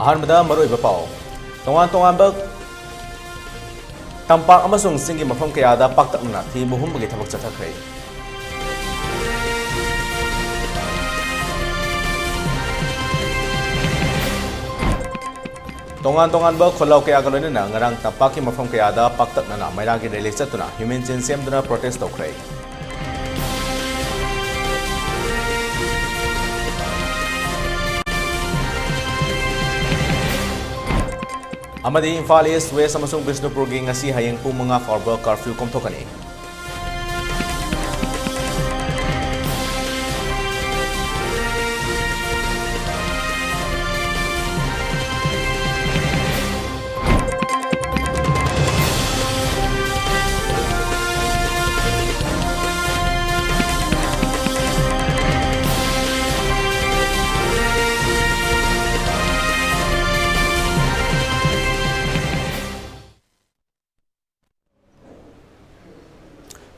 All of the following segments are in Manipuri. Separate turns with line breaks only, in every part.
ꯑꯍꯥꯟꯕꯗ ꯃꯔꯨꯑꯣꯏꯕ ꯄꯥꯎ ꯇꯣꯉꯥꯟ-ꯇꯣꯉꯥꯟꯕ ꯇꯝꯄꯥꯛ ꯑꯃꯁꯨꯡ ꯆꯤꯡꯒꯤ ꯃꯐꯝ ꯀꯌꯥꯗ ꯄꯥꯛꯇꯛꯅꯅ ꯊꯤꯕ ꯍꯨꯝꯕꯒꯤ ꯊꯕꯛ ꯆꯠꯊꯈ꯭ꯔꯦ꯫ ꯇꯣꯉꯥꯟ-ꯇꯣꯉꯥꯟꯕ ꯈꯣꯜꯂꯥꯎ ꯀꯌꯥꯒ ꯂꯣꯏꯅꯅ ꯉꯔꯥꯡ ꯇꯝꯄꯥꯛꯀꯤ ꯃꯐꯝ ꯀꯌꯥꯗ ꯄꯥꯛꯇꯛꯅꯅ ꯃꯩꯔꯥꯒꯤ ꯔꯦꯂꯤ ꯆꯠꯇꯨꯅ ꯍ꯭ꯌꯨꯃꯦꯟ ꯆꯦꯟ ꯁꯦꯝꯗꯨꯅ ꯄ꯭ꯔꯣꯇꯦꯁ ꯇꯧꯈ꯭ꯔꯦ꯫ ꯑꯃꯗꯤ ꯏꯝꯐꯥꯜ ꯏꯁ ꯋꯦꯁ ꯑꯃꯁꯨꯡ ꯕꯤꯁꯅꯨꯄꯨꯔꯒꯤ ꯉꯁꯤ ꯍꯌꯦꯡ ꯄꯨꯡ 5 ꯐꯥꯎꯕ ꯀꯔꯐ꯭ꯌꯨ ꯀꯣꯝꯊꯣꯛꯀꯅꯤ꯫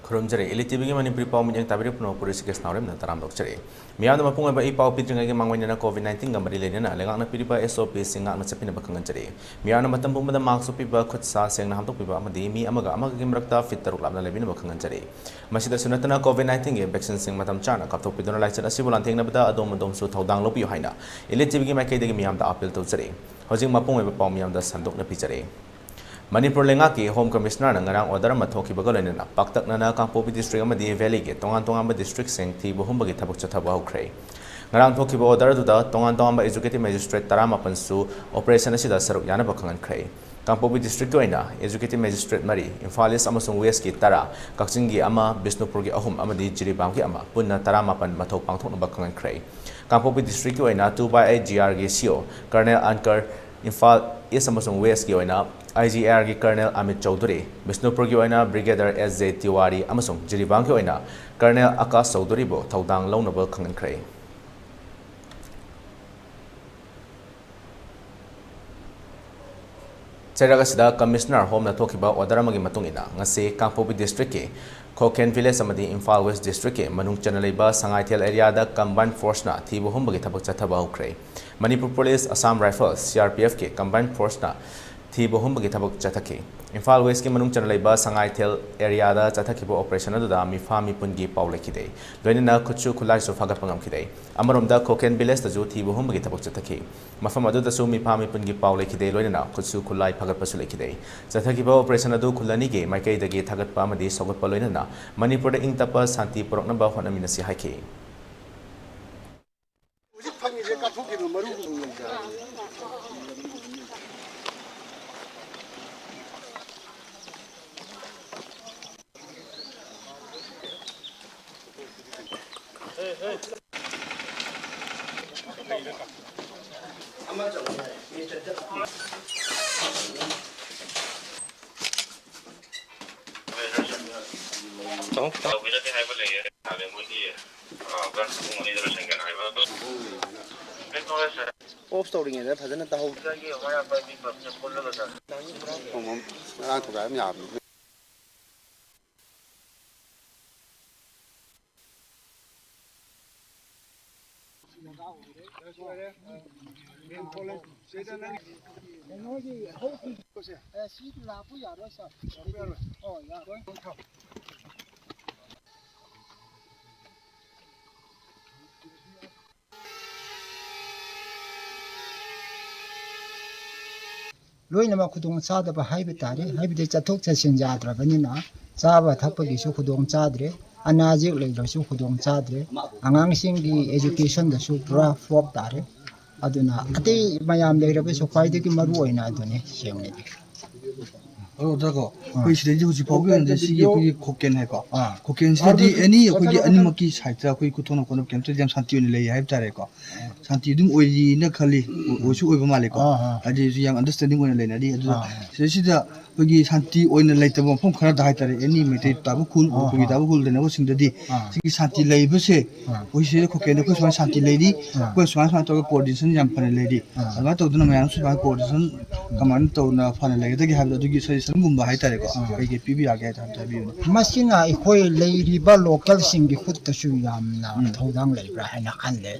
ꯈꯨꯔꯨꯝꯖꯔꯤ ELITETV ꯃꯅꯤꯄꯨꯔꯤ ꯄꯥꯎ ꯃꯤꯠꯌꯦꯡ ꯇꯥꯕꯤꯔꯤꯕ ꯄꯨꯔꯤ ꯔꯤꯁꯤꯀꯦꯁ ꯅꯥꯎꯔꯦꯝꯅ ꯇꯔꯥꯝ ꯇꯧꯖꯔꯤ꯫ ꯃꯤꯌꯥꯝꯗ ꯃꯄꯨꯡ ꯑꯣꯏꯕ ꯏꯄꯥꯎ ꯄꯤꯗ꯭ꯔꯤꯉꯩꯒꯤ ꯃꯥꯡꯑꯣꯏꯅꯅ COVID-19ꯒ ꯃꯔꯤ ꯂꯩꯅꯅ ꯂꯩꯉꯥꯛꯅ ꯄꯤꯔꯤꯕ SOPꯁꯤꯡ ꯉꯥꯛꯅ ꯆꯠꯄꯤꯅꯕ ꯈꯪꯍꯟꯖꯔꯤ꯫ ꯃꯤꯌꯥꯝꯅ ꯃꯇꯝ ꯄꯨꯝꯕꯗ ꯃꯥꯛꯁ ꯎꯞꯄꯤꯕ, ꯈꯨꯠ ꯁꯥ ꯁꯦꯡꯅ ꯍꯥꯝꯗꯣꯛꯄꯤꯕ ꯑꯃꯗꯤ ꯃꯤ ꯑꯃꯒ ꯑꯃꯒꯒꯤ ꯃꯔꯛꯇ ꯐꯤꯠ 6 ꯂꯥꯞꯅ ꯂꯩꯕꯤꯅꯕ ꯈꯪꯍꯟꯖꯔꯤ꯫ ꯃꯁꯤꯗꯁꯨ ꯅꯠꯇꯅ COVID-19ꯒꯤ ꯚꯦꯛꯁꯤꯟꯁꯤꯡ ꯃꯇꯝ ꯆꯥꯅ ꯀꯥꯞꯊꯣꯛꯄꯤꯗꯨꯅ ꯂꯥꯏꯆꯠ ꯑꯁꯤꯕꯨ ꯂꯥꯟꯊꯦꯡꯅꯕꯗ ꯑꯗꯣꯝꯁꯨ ꯊꯧꯗꯥꯡ ꯂꯧꯕꯤꯌꯨ ꯍꯥꯏꯅ ELITETVꯒꯤ ꯃꯥꯏꯀꯩꯗꯒꯤ ꯃꯤꯌꯥꯝꯗ ꯑꯄꯤꯜ ꯇꯧꯖꯔꯤ꯫ ꯍꯧꯖꯤꯛ ꯃꯄꯨꯡ ꯑꯣꯏꯕ ꯄꯥꯎ ꯃꯤꯌꯥꯝꯗ ꯁꯟꯗꯣꯛꯅ ꯄꯤꯖꯔꯤ꯫ ꯃꯅꯤꯄꯨꯔ ꯂꯩꯉꯥꯛꯀꯤ ꯍꯣꯝ ꯀꯃꯤꯁꯅꯔꯅ ꯉꯔꯥꯡ ꯑꯣꯔꯗꯔ ꯑꯃ ꯊꯣꯛꯈꯤꯕꯒ ꯂꯣꯏꯅꯅ ꯄꯥꯛꯇꯛꯅꯅ ꯀꯥꯡꯄꯣꯛꯄꯤ ꯗꯤꯁꯇ꯭ꯔꯤꯛ ꯑꯃꯗꯤ ꯚꯦꯂꯤꯒꯤ ꯇꯣꯉꯥꯟ-ꯇꯣꯉꯥꯟꯕ ꯗꯤꯁꯇ꯭ꯔꯤꯛꯁꯤꯡ ꯊꯤꯕ ꯍꯨꯝꯕꯒꯤ ꯊꯕꯛ ꯆꯠꯊꯕ ꯍꯧꯈ꯭ꯔꯦ꯫ ꯉꯔꯥꯡ ꯊꯣꯛꯈꯤꯕ ꯑꯣꯔꯗꯔ ꯑꯗꯨꯗ ꯇꯣꯉꯥꯟ-ꯇꯣꯉꯥꯟꯕ ꯑꯦꯖꯨꯀꯦꯇꯤꯚ ꯃꯦꯖꯤꯁꯇ꯭ꯔꯦꯠ 18ꯁꯨ ꯑꯣꯄꯔꯦꯁꯟ ꯑꯁꯤꯗ ꯁꯔꯨꯛ ꯌꯥꯅꯕ ꯈꯪꯍꯟꯈ꯭ꯔꯦ꯫ ꯀꯥꯡꯄꯣꯛꯄꯤ ꯗꯤꯁꯇ꯭ꯔꯤꯛꯀꯤ ꯑꯣꯏꯅ ꯑꯦꯖꯨꯀꯦꯇꯤꯚ ꯃꯦꯖꯤꯁꯇ꯭ꯔꯦꯠ 4, ꯏꯝꯐꯥꯜ ꯏꯁ ꯑꯃꯁꯨꯡ ꯋꯦꯁꯀꯤ 10, ꯀꯛꯆꯤꯡꯒꯤ 1, ꯕꯤꯁꯅꯨꯄꯨꯔꯒꯤ 3 ꯑꯃꯗꯤ ꯖꯤꯔꯤꯕꯥꯝꯒꯤ 1 ꯄꯨꯟꯅ 18 ꯃꯊꯧ ꯄꯥꯡꯊꯣꯛꯅꯕ ꯈꯪꯍꯟꯈ꯭ꯔꯦ꯫ ꯀꯥꯡꯄꯣꯛꯄꯤ ꯗꯤꯁꯇ꯭ꯔꯤꯛꯀꯤ ꯑꯣꯏꯅ 2/8 GRꯒꯤ CO ꯀꯔꯅꯦꯜ ꯑꯟꯀꯔ, ꯏꯝꯐꯥꯜ ꯏꯁ ꯑꯃꯁꯨꯡ ꯋꯦꯁꯀꯤ ꯑꯣꯏꯅ IGRꯒꯤ ꯀꯔꯅꯦꯜ ꯑꯃꯤꯠ ꯆꯧꯙꯨꯔꯤ, ꯕꯤꯁꯅꯨꯄꯨꯔꯒꯤ ꯑꯣꯏꯅ ꯕ꯭ꯔꯤꯒꯦꯗꯔ SJ ꯇꯤꯋꯥꯔꯤ ꯑꯃꯁꯨꯡ ꯖꯤꯔꯤꯕꯥꯝꯒꯤ ꯑꯣꯏꯅ ꯀꯔꯅꯦꯜ ꯑꯀꯥꯁ ꯆꯧꯙꯨꯔꯤꯕꯨ ꯊꯧꯗꯥꯡ ꯂꯧꯅꯕ ꯈꯪꯍꯟꯈ꯭ꯔꯦ꯫ ꯆꯩꯔꯛ ꯑꯁꯤꯗ ꯀꯃꯤꯁꯅꯔ ꯍꯣꯝꯅ ꯊꯣꯛꯈꯤꯕ ꯑꯣꯔꯗꯔ ꯑꯃꯒꯤ ꯃꯇꯨꯡ ꯏꯟꯅ ꯉꯁꯤ ꯀꯥꯡꯄꯣꯛꯄꯤ ꯗꯤꯁꯇ꯭ꯔꯤꯛꯀꯤ ꯈꯣꯀꯦꯟ ꯚꯤꯂꯦꯖ ꯑꯃꯗꯤ ꯏꯝꯐꯥꯜ ꯋꯦꯁ ꯗꯤꯁꯇ꯭ꯔꯤꯛꯀꯤ ꯃꯅꯨꯡ ꯆꯟꯅ ꯂꯩꯕ ꯁꯉꯥꯏꯊꯦꯜ ꯑꯦꯔꯤꯌꯥꯗ ꯀꯝꯕꯥꯏꯟ ꯐꯣꯔꯁꯅ ꯊꯤꯕ ꯍꯨꯝꯕꯒꯤ ꯊꯕꯛ ꯆꯠꯊꯕ ꯍꯧꯈ꯭ꯔꯦ꯫ ꯃꯅꯤꯄꯨꯔ ꯄꯨꯂꯤꯁ, ꯑꯁꯥꯝ ꯔꯥꯏꯐꯜꯁ, CRPFꯀꯤ ꯀꯝꯕꯥꯏꯟ ꯐꯣꯔꯁꯅ ꯊꯤꯕ ꯍꯨꯝꯕꯒꯤ ꯊꯕꯛ ꯆꯠꯊꯈꯤ꯫ ꯏꯝꯐꯥꯜ ꯋꯦꯁꯀꯤ ꯃꯅꯨꯡ ꯆꯟꯅ ꯂꯩꯕ ꯁꯉꯥꯏꯊꯦꯜ ꯑꯦꯔꯤꯌꯥꯗ ꯆꯠꯊꯈꯤꯕ ꯑꯣꯄꯔꯦꯁꯟ ꯑꯗꯨꯗ ꯃꯤꯐꯥ ꯃꯤꯄꯨꯟꯒꯤ ꯄꯥꯎ ꯂꯩꯈꯤꯗꯦ꯫ ꯂꯣꯏꯅꯅ ꯈꯨꯠꯁꯨ ꯈꯨꯠꯂꯥꯏꯁꯨ ꯐꯥꯒꯠꯄ ꯉꯝꯈꯤꯗꯦ꯫ ꯑꯃꯔꯣꯝꯗ ꯈꯣꯀꯦꯟ ꯚꯤꯂꯦꯖꯇꯁꯨ ꯊꯤꯕ ꯍꯨꯝꯕꯒꯤ ꯊꯕꯛ ꯆꯠꯊꯈꯤ꯫ ꯃꯐꯝ ꯑꯗꯨꯗꯁꯨ ꯃꯤꯐꯥ ꯃꯤꯄꯨꯟꯒꯤ ꯄꯥꯎ ꯂꯩꯈꯤꯗꯦ꯫ ꯂꯣꯏꯅꯅ ꯈꯨꯠꯁꯨ ꯈꯨꯠꯂꯥꯏ ꯐꯥꯒꯠꯄꯁꯨ ꯂꯩꯈꯤꯗꯦ꯫ ꯆꯠꯊꯈꯤꯕ ꯑꯣꯄꯔꯦꯁꯟ ꯑꯗꯨ ꯈꯨꯜ ꯑꯅꯤꯒꯤ ꯃꯥꯏꯀꯩꯗꯒꯤ ꯊꯥꯒꯠꯄ ꯑꯃꯗꯤ ꯁꯧꯒꯠꯄ ꯂꯣꯏꯅꯅ ꯃꯅꯤꯄꯨꯔꯗ ꯏꯪ-ꯇꯞꯄ ꯁꯥꯟꯇꯤ ꯄꯨꯔꯛꯅꯕ ꯍꯣꯠꯅꯃꯤꯟꯅꯁꯤ ꯍꯥꯏꯈꯤ꯫
Off storing it, hasn't the whole
ꯂꯣꯏꯅꯃꯛ ꯈꯨꯗꯣꯡ ꯆꯥꯗꯕ ꯍꯥꯏꯕ ꯇꯥꯔꯦ ꯍꯥꯏꯕꯗꯤ ꯆꯠꯊꯣꯛ ꯆꯠꯁꯤꯟ ꯌꯥꯗ꯭ꯔꯕꯅꯤꯅ ꯆꯥꯕ ꯊꯛꯄꯒꯤꯁꯨ ꯈꯨꯗꯣꯡ ꯆꯥꯗ꯭ꯔꯦ ꯑꯅꯥ ꯑꯌꯦꯛ ꯂꯩꯔꯁꯨ ꯈꯨꯗꯣꯡ ꯆꯥꯗ꯭ꯔꯦ ꯑꯉꯥꯡꯁꯤꯡꯒꯤ ꯑꯦꯖꯨꯀꯦꯁꯟꯗꯁꯨ ꯄꯨꯔꯥ ꯐ꯭ꯂꯣꯞ ꯇꯥꯔꯦ ꯑꯗꯨꯅ ꯑꯇꯩ ꯃꯌꯥꯝ ꯂꯩꯔꯕꯁꯨ ꯈ꯭ꯋꯥꯏꯗꯒꯤ ꯃꯔꯨ ꯑꯣꯏꯅ ꯑꯗꯨꯅꯤ ꯁꯦꯡꯅꯗꯤ
ꯑꯗꯨꯗꯀꯣ ꯑꯩꯈꯣꯏ ꯁꯤꯗꯩꯗꯤ ꯍꯧꯖꯤꯛ ꯐꯥꯎꯒꯤ ꯑꯣꯏꯅꯗꯤ ꯁꯤꯒꯤ ꯑꯩꯈꯣꯏꯒꯤ ꯈꯣꯀꯦꯟ ꯍꯥꯏꯀꯣ ꯈꯣꯀꯦꯟꯁꯤꯗꯗꯤ ꯑꯦꯅꯤ ꯑꯩꯈꯣꯏꯒꯤ ꯑꯅꯤꯃꯛꯀꯤ ꯁꯥꯏꯠꯇ ꯑꯩꯈꯣꯏ ꯈꯨꯊꯣꯛꯅ ꯈꯣꯠꯅꯕ ꯀꯩꯝꯇ ꯌꯥꯝ ꯁꯥꯟꯇꯤ ꯑꯣꯏꯅ ꯂꯩ ꯍꯥꯏꯕ ꯇꯥꯔꯦꯀꯣ ꯁꯥꯟꯇꯤ ꯑꯗꯨꯝ ꯑꯣꯏꯔꯤꯅ ꯈꯜꯂꯤ ꯑꯣꯏꯁꯨ ꯑꯣꯏꯕ ꯃꯥꯜꯂꯦꯀꯣ ꯍꯥꯏꯗꯤ ꯌꯥꯝ ꯑꯟꯗꯔꯁꯇꯦꯟꯗꯤꯡ ꯑꯣꯏꯅ ꯂꯩꯅꯔꯤ ꯑꯗꯨꯗ ꯁꯤꯗꯩꯁꯤꯗ ꯑꯩꯈꯣꯏꯒꯤ ꯁꯥꯟꯇꯤ ꯑꯣꯏꯅ ꯂꯩꯇꯕ ꯃꯐꯝ ꯈꯔꯗ ꯍꯥꯏꯇꯥꯔꯦ ꯑꯦꯅꯤ ꯃꯩꯇꯩ ꯇꯥꯕ ꯈꯨꯜ ꯑꯩꯈꯣꯏꯒꯤ ꯇꯥꯕ ꯈꯨꯜ ꯂꯩꯅꯕꯁꯤꯡꯗꯗꯤ ꯁꯤꯒꯤ ꯁꯥꯟꯇꯤ ꯂꯩꯕꯁꯦ ꯑꯩꯈꯣꯏ ꯁꯤꯗ ꯈꯨꯛꯀꯦꯟꯗ ꯑꯩꯈꯣꯏ ꯁꯨꯃꯥꯏꯅ ꯁꯥꯟꯇꯤ ꯂꯩꯔꯤ ꯑꯩꯈꯣꯏ ꯁꯨꯃꯥꯏꯅ ꯇꯧꯔꯒ ꯀꯣꯑꯣꯔꯗꯤꯅꯦꯁꯟ ꯌꯥꯝ ꯐꯅ ꯂꯩꯔꯤ ꯑꯗꯨꯃꯥꯏꯅ ꯇꯧꯗꯨꯅ ꯃꯌꯥꯝ ꯁꯨꯃꯥꯏꯅ ꯀꯣꯑꯣꯔꯗꯤꯅꯦꯁꯟ ꯀꯃꯥꯏꯅ ꯇꯧꯅ ꯐꯅ ꯂꯩꯒꯗꯒꯦ ꯍꯥꯏꯕꯗꯣ ꯑꯗꯨꯒꯤ ꯁꯖꯦꯁꯟꯒꯨꯝꯕ ꯍꯥꯏꯇꯥꯔꯦꯀꯣ ꯀꯩꯀꯩ ꯄꯤꯕ ꯌꯥꯒꯦ ꯍꯥꯏꯕꯤꯌꯨꯅꯦ
ꯃꯁꯤꯅ ꯑꯩꯈꯣꯏ ꯂꯩꯔꯤꯕ ꯂꯣꯀꯦꯜꯁꯤꯡꯒꯤ ꯈꯨꯠꯇꯁꯨ ꯌꯥꯝꯅ ꯊꯧꯗꯥꯡ ꯂꯩꯕ꯭ꯔꯥ ꯍꯥꯏꯅ ꯈꯜꯂꯦ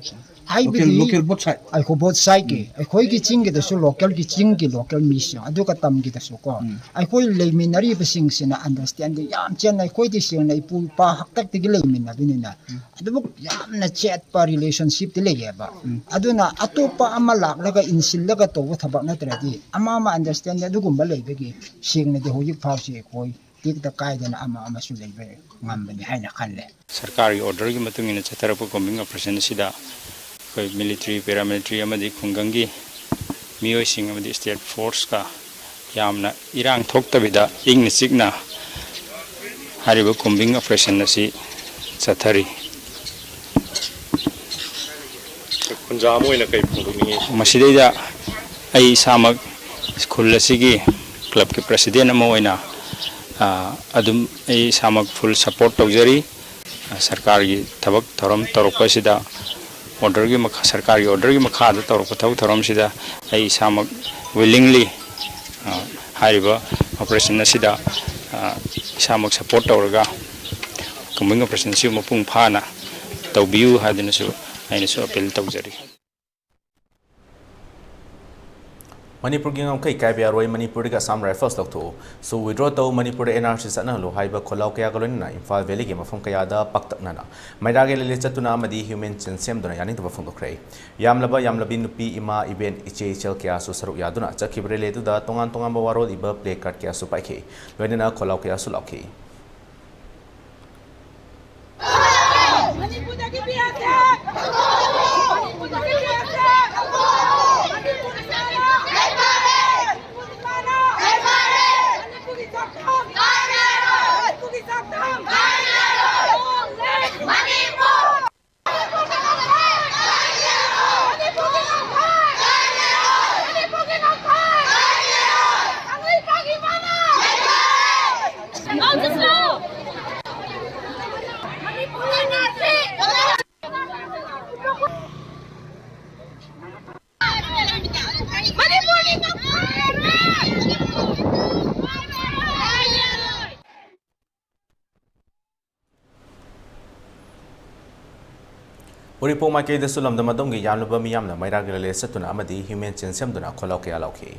ꯍꯥꯏꯕꯗꯤ
ꯂꯣꯀꯦꯜ ꯕꯣꯠ ꯁꯥꯏꯠ
ꯑꯩꯈꯣꯏ ꯕꯣꯠ ꯁꯥꯏꯠꯀꯤ ꯑꯩꯈꯣꯏꯒꯤ ꯆꯤꯡꯒꯤꯗꯁꯨ ꯂꯣꯀꯦꯜꯒꯤ ꯆꯤꯡꯒꯤ ꯂꯣꯀꯦꯜ ꯃꯤꯁꯤꯡ ꯑꯗꯨꯒ ꯇꯝꯒꯤꯗꯁꯨ ꯀꯣ ꯑꯩꯈꯣꯏ ꯂꯩꯃꯤꯟꯅꯔꯤꯕꯁꯤꯡꯁꯤꯅ ꯑꯟꯗꯔꯁꯇꯦꯟꯗꯤꯡ ꯌꯥꯝ ꯆꯦꯟꯅ ꯑꯩꯈꯣꯏꯗꯤ ꯁꯦꯡꯅ ꯏꯄꯨ ꯏꯄꯥ ꯍꯥꯛꯇꯛꯇꯒꯤ ꯂꯩꯃꯤꯟꯅꯕꯅꯤꯅ ꯑꯗꯨꯃꯛ ꯌꯥꯝꯅ ꯆꯦꯠꯄ ꯔꯤꯂꯦꯁꯟꯁꯤꯞꯇꯤ ꯂꯩꯌꯦꯕ ꯑꯗꯨꯅ ꯑꯇꯣꯞꯄ ꯑꯃ ꯂꯥꯛꯂꯒ ꯏꯟꯁꯤꯜꯂꯒ ꯇꯧꯕ ꯊꯕꯛ ꯅꯠꯇ꯭ꯔꯗꯤ ꯑꯃ ꯑꯟꯗꯔꯁꯇꯦꯟꯗꯤꯡ ꯑꯗꯨꯒꯨꯝꯕ ꯂꯩꯕꯒꯤ ꯁꯦꯡꯅꯗꯤ ꯍꯧꯖꯤꯛ ꯐꯥꯎꯁꯤ ꯑꯩꯈꯣꯏ ꯇꯦꯛꯇ ꯀꯥꯏꯗꯅ ꯑꯃꯁꯨ ꯂꯩꯕ ꯉꯝꯕꯅꯤ ꯍꯥꯏꯅ ꯈꯜꯂꯦ
ꯁꯔꯀꯥꯔꯒꯤ ꯑꯣꯔꯗꯔꯒꯤ ꯃꯇꯨꯡ ꯏꯟꯅ ꯆꯠꯊꯔꯛꯄ ꯀꯣꯝꯕꯤꯡ ꯑꯣꯄꯔꯦꯁꯟ ꯑꯁꯤꯗ ꯑꯩꯈꯣꯏ ꯃꯤꯂꯤꯇꯔꯤ ꯄꯦꯔꯥꯃꯤꯂꯤꯇꯔꯤ ꯑꯃꯗꯤ ꯈꯨꯡꯒꯪꯒꯤ ꯃꯤꯑꯣꯏꯁꯤꯡ ꯑꯃꯗꯤ ꯁ꯭ꯇꯦꯠ ꯐꯣꯔꯁꯀ ꯌꯥꯝꯅ ꯏꯔꯥꯡ ꯊꯣꯛꯇꯕꯤꯗ ꯏꯪꯅ ꯆꯤꯛꯅ ꯍꯥꯏꯔꯤꯕ ꯀꯣꯝꯕꯤꯡ ꯑꯣꯄꯔꯦꯁꯟ ꯑꯁꯤ ꯆꯠꯊꯔꯤ
ꯈꯨꯟꯖꯥ ꯑꯃ ꯑꯣꯏꯅ ꯀꯩ ꯐꯣꯡꯗꯣꯛꯅꯤꯡꯉꯤ
ꯃꯁꯤꯗꯩꯗ ꯑꯩ ꯏꯁꯥꯃꯛ ꯈꯨꯜ ꯑꯁꯤꯒꯤ ꯀ꯭ꯂꯕꯀꯤ ꯄ꯭ꯔꯁꯤꯗꯦꯟ ꯑꯃ ꯑꯣꯏꯅ ꯑꯗꯨꯝ ꯑꯩ ꯏꯁꯥꯃꯛ ꯐꯨꯜ ꯁꯄꯣꯔꯠ ꯇꯧꯖꯔꯤ ꯁꯔꯀꯥꯔꯒꯤ ꯊꯕꯛ ꯊꯧꯔꯝ ꯇꯧꯔꯛꯄ ꯑꯁꯤꯗ ꯁꯔꯀꯥꯔꯒꯤ ꯑꯣꯔꯗꯔꯒꯤ ꯃꯈꯥꯗ ꯇꯧꯔꯛꯄ ꯊꯕꯛ ꯊꯧꯔꯝꯁꯤꯗ ꯑꯩ ꯏꯁꯥꯃꯛ ꯋꯤꯂꯤꯡꯂꯤ ꯍꯥꯏꯔꯤꯕ ꯑꯣꯄꯔꯦꯁꯟ ꯑꯁꯤꯗ ꯏꯁꯥꯃꯛ ꯁꯄꯣꯔꯠ ꯇꯧꯔꯒ ꯀꯣꯝꯕꯤꯡ ꯑꯣꯄꯔꯦꯁꯟ ꯑꯁꯤ ꯃꯄꯨꯡ ꯐꯥꯅ ꯇꯧꯕꯤꯌꯨ ꯍꯥꯏꯗꯨꯅꯁꯨ ꯑꯩꯅꯁꯨ ꯑꯄꯤꯜ ꯇꯧꯖꯔꯤ
ꯃꯅꯤꯄꯨꯔꯒꯤ ꯉꯝꯈꯩ ꯀꯥꯏꯕ ꯌꯥꯔꯣꯏ ꯃꯅꯤꯄꯨꯔꯗꯒꯤ ꯑꯁꯥꯝ ꯔꯥꯏꯐꯜꯁ ꯂꯧꯊꯣꯛꯎ ꯁꯨ ꯋꯤꯗ꯭ꯔꯣ ꯇꯧ ꯃꯅꯤꯄꯨꯔꯗ NRC ꯆꯠꯅꯍꯜꯂꯨ ꯍꯥꯏꯕ ꯈꯣꯜꯂꯥꯎ ꯀꯌꯥꯒ ꯂꯣꯏꯅꯅ ꯏꯝꯐꯥꯜ ꯚꯦꯂꯤꯒꯤ ꯃꯐꯝ ꯀꯌꯥꯗ ꯄꯥꯛꯇꯛꯅꯅ ꯃꯩꯔꯥꯒꯤ ꯂꯤꯂꯤ ꯆꯠꯇꯨꯅ ꯑꯃꯗꯤ ꯍ꯭ꯌꯨꯃꯦꯟ ꯆꯤꯟ ꯁꯦꯝꯗꯨꯅ ꯌꯥꯅꯤꯡꯗꯕ ꯐꯣꯡꯗꯣꯛꯈ꯭ꯔꯦ ꯌꯥꯝꯂꯕꯤ ꯅꯨꯄꯤ ꯏꯃꯥ ꯏꯕꯦꯟ ꯏꯆꯦ ꯏꯆꯜ ꯀꯌꯥꯁꯨ ꯁꯔꯨꯛ ꯌꯥꯗꯨꯅ ꯆꯠꯈꯤꯕ ꯔꯦꯂꯤ ꯑꯗꯨꯗ ꯇꯣꯉꯥꯟ ꯇꯣꯉꯥꯟꯕ ꯋꯥꯔꯣꯜ ꯏꯕ ꯄ꯭ꯂꯦ ꯀꯥꯔꯗ ꯀꯌꯥꯁꯨ ꯄꯥꯏꯈꯤ ꯂꯣꯏꯅꯅ ꯈꯣꯜꯂꯥꯎ ꯀꯌꯥꯁꯨ ꯂꯥꯎꯈꯤ उरीपों माइकैदसु लमदम अदोमगी यामलबा मियामना मैरागी लले चतुना अमदी ह्यूमन चेन सेमदुना खोलाव कया लाउखि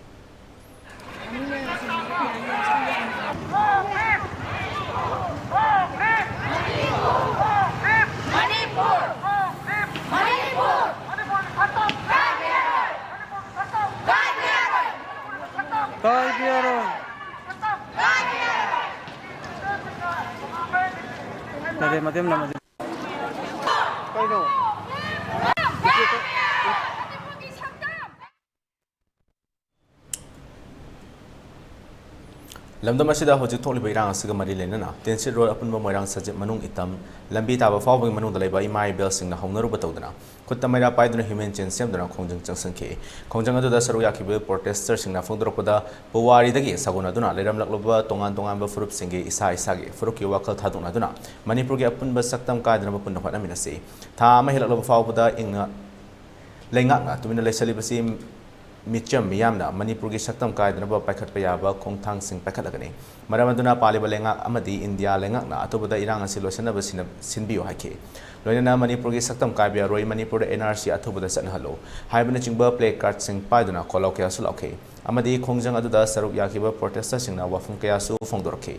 लमदम असिदा होजिक थोकलिबा इरांग असिगा मरि लेनना टेंसिट रोड अपुनबा मोइरांग सजित मनुंग इतम लंबी ताबा फावबगी मनुंग लैबा इमाई बेलसिंगना हौनरुबा तौदना खुत्ता मैरा पाइदुना ह्यूमन चेन सेमदुना खोंजंग चंगसंखि खोंजंग अदुदा सरु याखिबा प्रोटेस्टर्सिंगना फोंदोरपदा पुवारीदगी सगुनादुना लेरमलक्लबा तोंगान तोंगानबा फुरुपसिंगी इसा इसागी फुरुकि वाखल थादुनादुना मणिपुरगी अपुनबा सक्तम कायदनबा पुन्ना होटनामिनसि था अमा हेलक्लबा फावबदा इंगना लेंगाकना तुमिना लेसलिबसि मिचम मियामना मणिपुर की सक्तम कायदनबा पाइखटपा याबा खोंथांगसिंग पाइखटलगनी मरम अदुना पालिबा लेंगाक अमदी इंडिया लेंगाकना अतोबदा इरांग असि लोसनबा सिनबियो हाइखि लोइनना मणिपुर की सक्तम कायबा यारोय मणिपुर NRC अथुबदा चनहलो हाइबना चिंबा प्ले कार्ड सिंग पाइदुना खोलाव कयासु लाउखि अमदी खोंजंग अदुदा सरुक याखिबा protester सिंगना वफम कयासु फोंदोरखि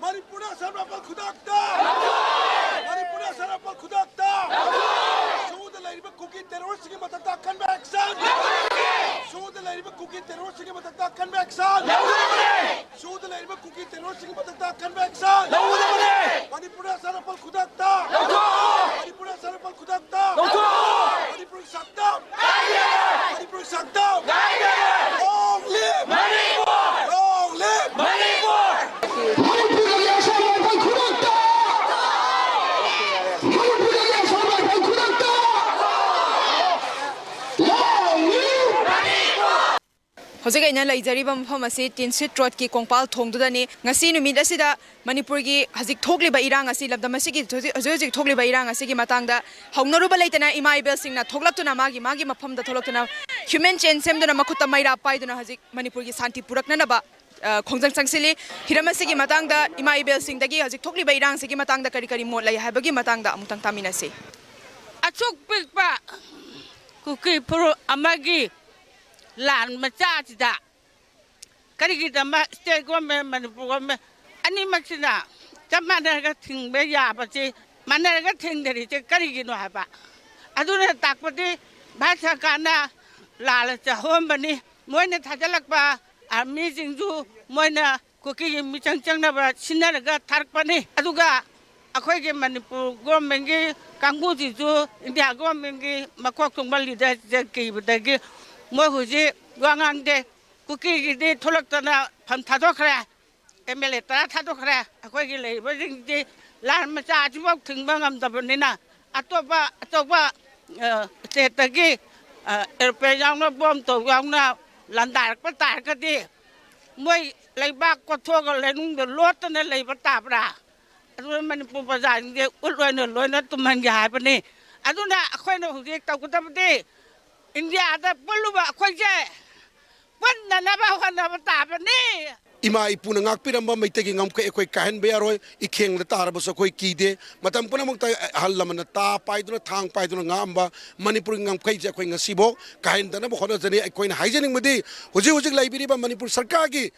Manipura sarapal khudakta Manipura sarapal khudakta Shoot the lady cooking terrorist ki matakta convection Shoot the lady cooking terrorist ki matakta convection Shoot the lady cooking terrorist ki matakta convection Manipura sarapal khudakta Manipura sarapal khudakta Manipur sakta Manipur sakta Long live Manipur Long live Manipur
Hojik aina laijariba mafam asi Tinsit Road ki Kongpal thongdudani ngasi numit asida Manipur gi hajik thokliba irang asi labdam asigi hojik thokliba irang asigi matangda hongnaruba leitana ima ibel singna thoklatuna magi mafamda tholaktuna human chain semduna makuta maira paiduna hajik Manipur gi santi puraknanaba khongjang changsili hiramasigi matangda ima ibel singdagi hajik thokliba irang sigi matangda kari kari mot lai habagi matangda amutang taminasi
achuk pilpa kuki pro amagi lan macha sida kari kita ma state government Manipur government ani maksina jamana ga thing be ya ba che mana ga thing dari che kari gi no ha ba aduna takpati bhasha kana lala cha hom bani moina thajalak ba ami jingju moina kuki mi chang na ba sinna ga tharak pani aduga akhoi ge Manipur government ge kangbu ji ju India government ge makok tung bali da ki ba ge moi huji wangang de kuki de tholak tana pham thado khra MLA ta thado khra akhoi gi lei ba jing de lan ma cha ji bok thing ba ngam da ni na atopa se ta gi airplane yang na bom to yang na lan dar pa tar ka di moi lei ba ko tho ga le nung de lot na lei ba ta bra adu man pu ba ja de ul loi na tu man ga ba ni adu na akhoi na huji ta ku ta de India ada perlu ba khoje panna na ba hana ba ta ba ni
ima ipuna ngak piramba maitegi ngam ke ekoi kahen be aroi ikheng la tar ba so koi kide matam puna mukta hallamana ta paiduna thang paiduna ngamba Manipur ngam kai je koi ngasibo kahen dana bo khona jani ekoi na haijening mudi huji laibiri ba Manipur sarkar gi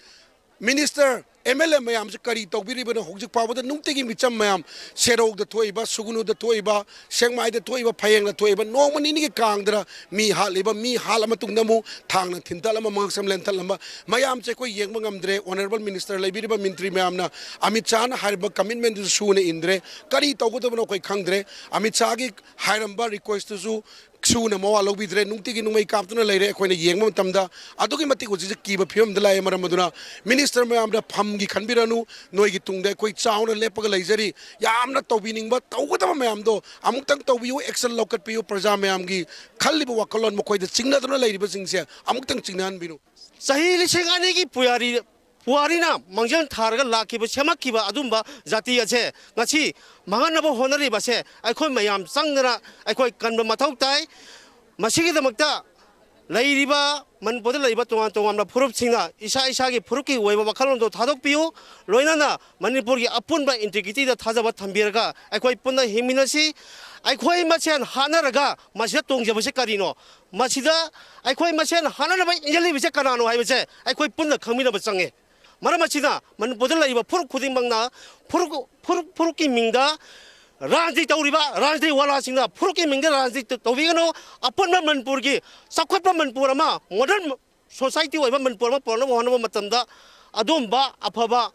minister MLA mayam se kari tawbiri bana hojik pawada nungtegi micham mayam serog da thoiba sugunu da thoiba sengmai da thoiba phayeng da thoiba nomani ni ki kangdra mi haliba mi halama tungnamu thangna thintalama mangsam lentalama mayam che koi yengba ngamdre honorable minister laibiri ba mintri mayam na Amit Shah na harba commitment du su ne indre kari tawgoda bana koi khangdre Amit Shah gi hairamba request su Suna mawa lobidre nungtigi nungmai kaptuna leire akoina yengma matamda adugi mati uji kiba phim dalai maramaduna minister mayam da phamgi khanbiranu noi gi tungde koi chauna lepaga leijari yamna tawbiningba tawgada mayam do amuktang tawbiu action lokat piu praja mayam gi khalliba wakalon mokoi da chingna duna leiriba singse amuktang chingnan binu
sahi lisengani gi puarina mangjang tharga lakiba semakkiba adumba jati ache ngachi manganaba honari base aikoi mayam sangnara aikoi kanba mathau tai masigi damakta lairiba manpod laiba tongamna phurup singa isa gi phurukki oiba wakhalondo thadokpiu loinana Manipur gi apunba integrity da thajaba thambiraga aikoi punna himinasi aikoi machen hanaraga masida tongjabase karino masida aikoi machen hanaraba injalibase kanano haibase aikoi punna khangminaba change Maramachina, Manipur iba puruk kuding bangna, puruki mingda, ranzi tauriba, ranzi wala singa, puruki mingda ranzi tawigano, upon Manipurgi, Sakwapa Manipurama, modern society of Manipurama, Porno Matanda, Adumba, Apaba,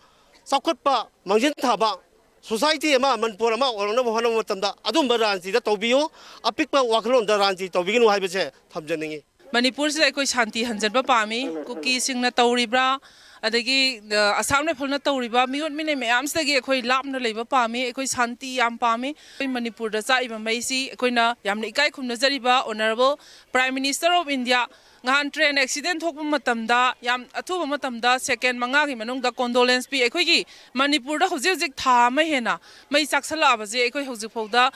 Sakwapa, Manjintaba, society ama Manipurama, or no Matanda, Adumba ranzi, the Tobio, a pickma wakalon the ranzi, Tobino Habice, Tabjaning.
Manipur is like Shanti Hanjan Pami, cookie sing na tauribra. Adagi asam phulna tawriba miot mine mayam sagi ekhoi lapna leiba pami ekhoi shanti yam pami Manipur da cha iba maisi ekhoina yamna ikai khumna jariba honorable Prime Minister of India ngahan train accident thokpa matamda yam athuba matamda second manga gi manungda condolence pi ekhoi gi Manipur da hojik tha ma hena mai saksala abaje ekhoi hojik phauda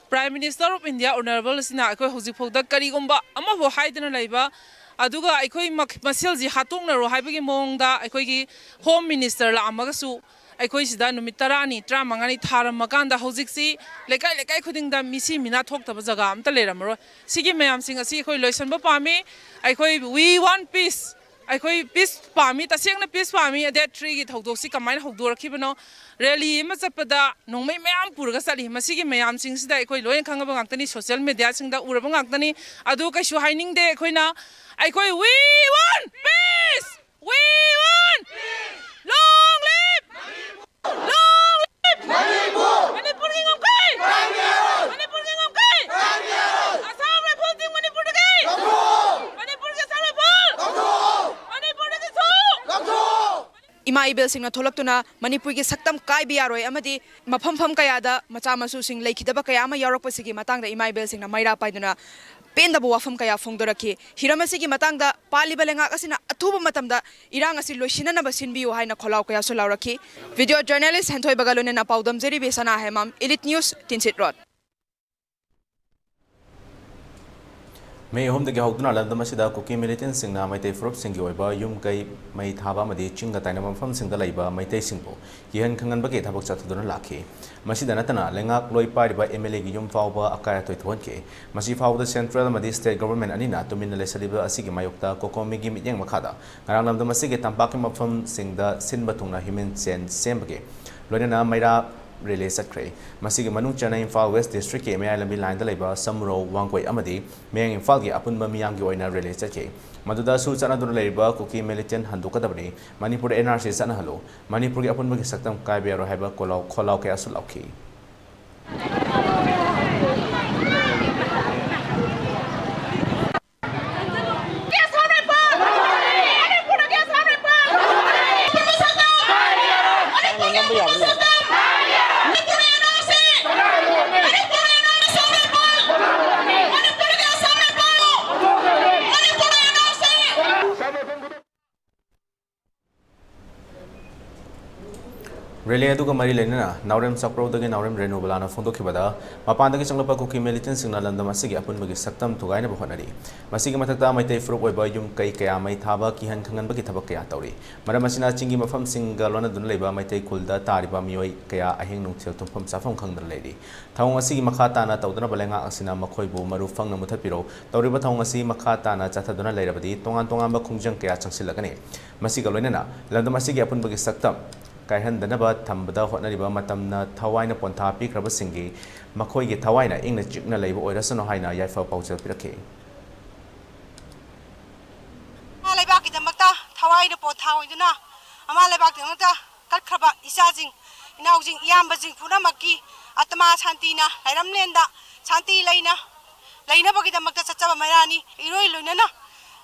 Prime Minister of India honorable sina ekhoi hojik phauda karigomba ama ho haidana leiba aduga aikoi masel ji hatongna ro haibagi mongda aikoi gi home minister la amagasu aikoi sida numit tarani tramangani tharamakanda hojiksi lekai khudingda misi mina thokta jaga amta leramro sigi mayam sing asi aikoi loisanba pami aikoi we want peace aikoi peace pami tasengna peace pami that tree gi thokdoksi kamaina hokdorakhibano rally ma chappada nongmai mayam purga sali masigi mayam sing sida aikoi loin khangaba ngaktani social media singda uraba ngaktani adu kaisu haining de khoina aikoi we want peace we want peace long live Manipur ki ngomkai Manipur ki ngomkai asam re phulting Manipur de Manipur ke sare phul Manipur de so
Ima ibel singna tholaktuna Manipur gi saktam kai biaroi amadi mafam kayada macha masu sing lekhidaba kaya ama yaurok pasigi matangda ima ibel singna maira paiduna पेंदब वाफम कया फोंदरखी हिरम असिगी मतंगदा पालिबा लेंगाक असिना अथुब मतमदा इरांग असि लोइसिननब सिनबियो हाइना खोलाव कया सुलावरखी वीडियो जर्नलिस्ट हेंथोय बगलोने ना पाउदम जेरी बेसना हेमम elite news Tinsid road
May home the Gauduna Landamasida cookie militants sing now Mate Frop sing you by Yum Gai May Taba Madi Chinga Dynamo from Singa Labor, Mate Simple. Yen Kangan Bagate Habok Satuduna Laki. Masida Natana, Lenga, Loy Party by Emily Yum Fauba, Akaya to 1K. Masi Fau the Central Madi State Government Anina to Minale Saliba Asigi Mayokta, Coco Migi Yang Makada. Around the Masigi Tampakim from Sing the Sinbatuna Human Sen Sembage. Lorena Maida. Relay Sakre. Masigi Manu Chana in Far West District, May Alami Line the Labor, Samro, Wangway Amadi, May in Falgi upon Mamiangi in a relay Sake. Maduda Sultana do Labor, Cookie Militant, Handukadabri, Manipur NRC Sanahalo, Manipuri upon Mugisakam Kaibia or Heba Kolau Kasulaki. Relay to Mari Lena, Naorem Sapro, the Naorem Renubala, Fondokibada, Mapanda Changlapa cookie militants in Landa Masigi upon Mugisaktam to Gaina Honari. Masigi Matata might take fruit by Yum Kaikea, my Taba, Kihan Kangan Bakitabaka Tori. Madamasina Chingima from Singalona Dunleba might take Kulda, Tariba Mui, Kaya, a hang till to Pum Safon Kang lady. Tawasi Makatana, Taudana Balenga, Asina Makoibo, Maru Fanga Mutapiro, Toriba Tawasi Makatana, Zataduna Labadi, Tongan Tongamba Kunjan Kaya Chansilagane. Masigalena, Landa Masigi upon Bagisaktam. Kaihan Danaba, Tambada, Hotnariba, Matamna, Tawaina Ponta, Pikrabasingi, Makoy Tawaina, English Jigna Labor, or Rasanohaina, Yafa Pausa Pirake.
Malabaki the Mata, Tawaina Potawina, Amalabaki the Mata, Kalkraba, Isazing, Nausing Yambazing, Funamaki, Atama Santina, Iramlenda, Santi Lena, Lena Baki the Mata Satava Marani, Iroi Lunana,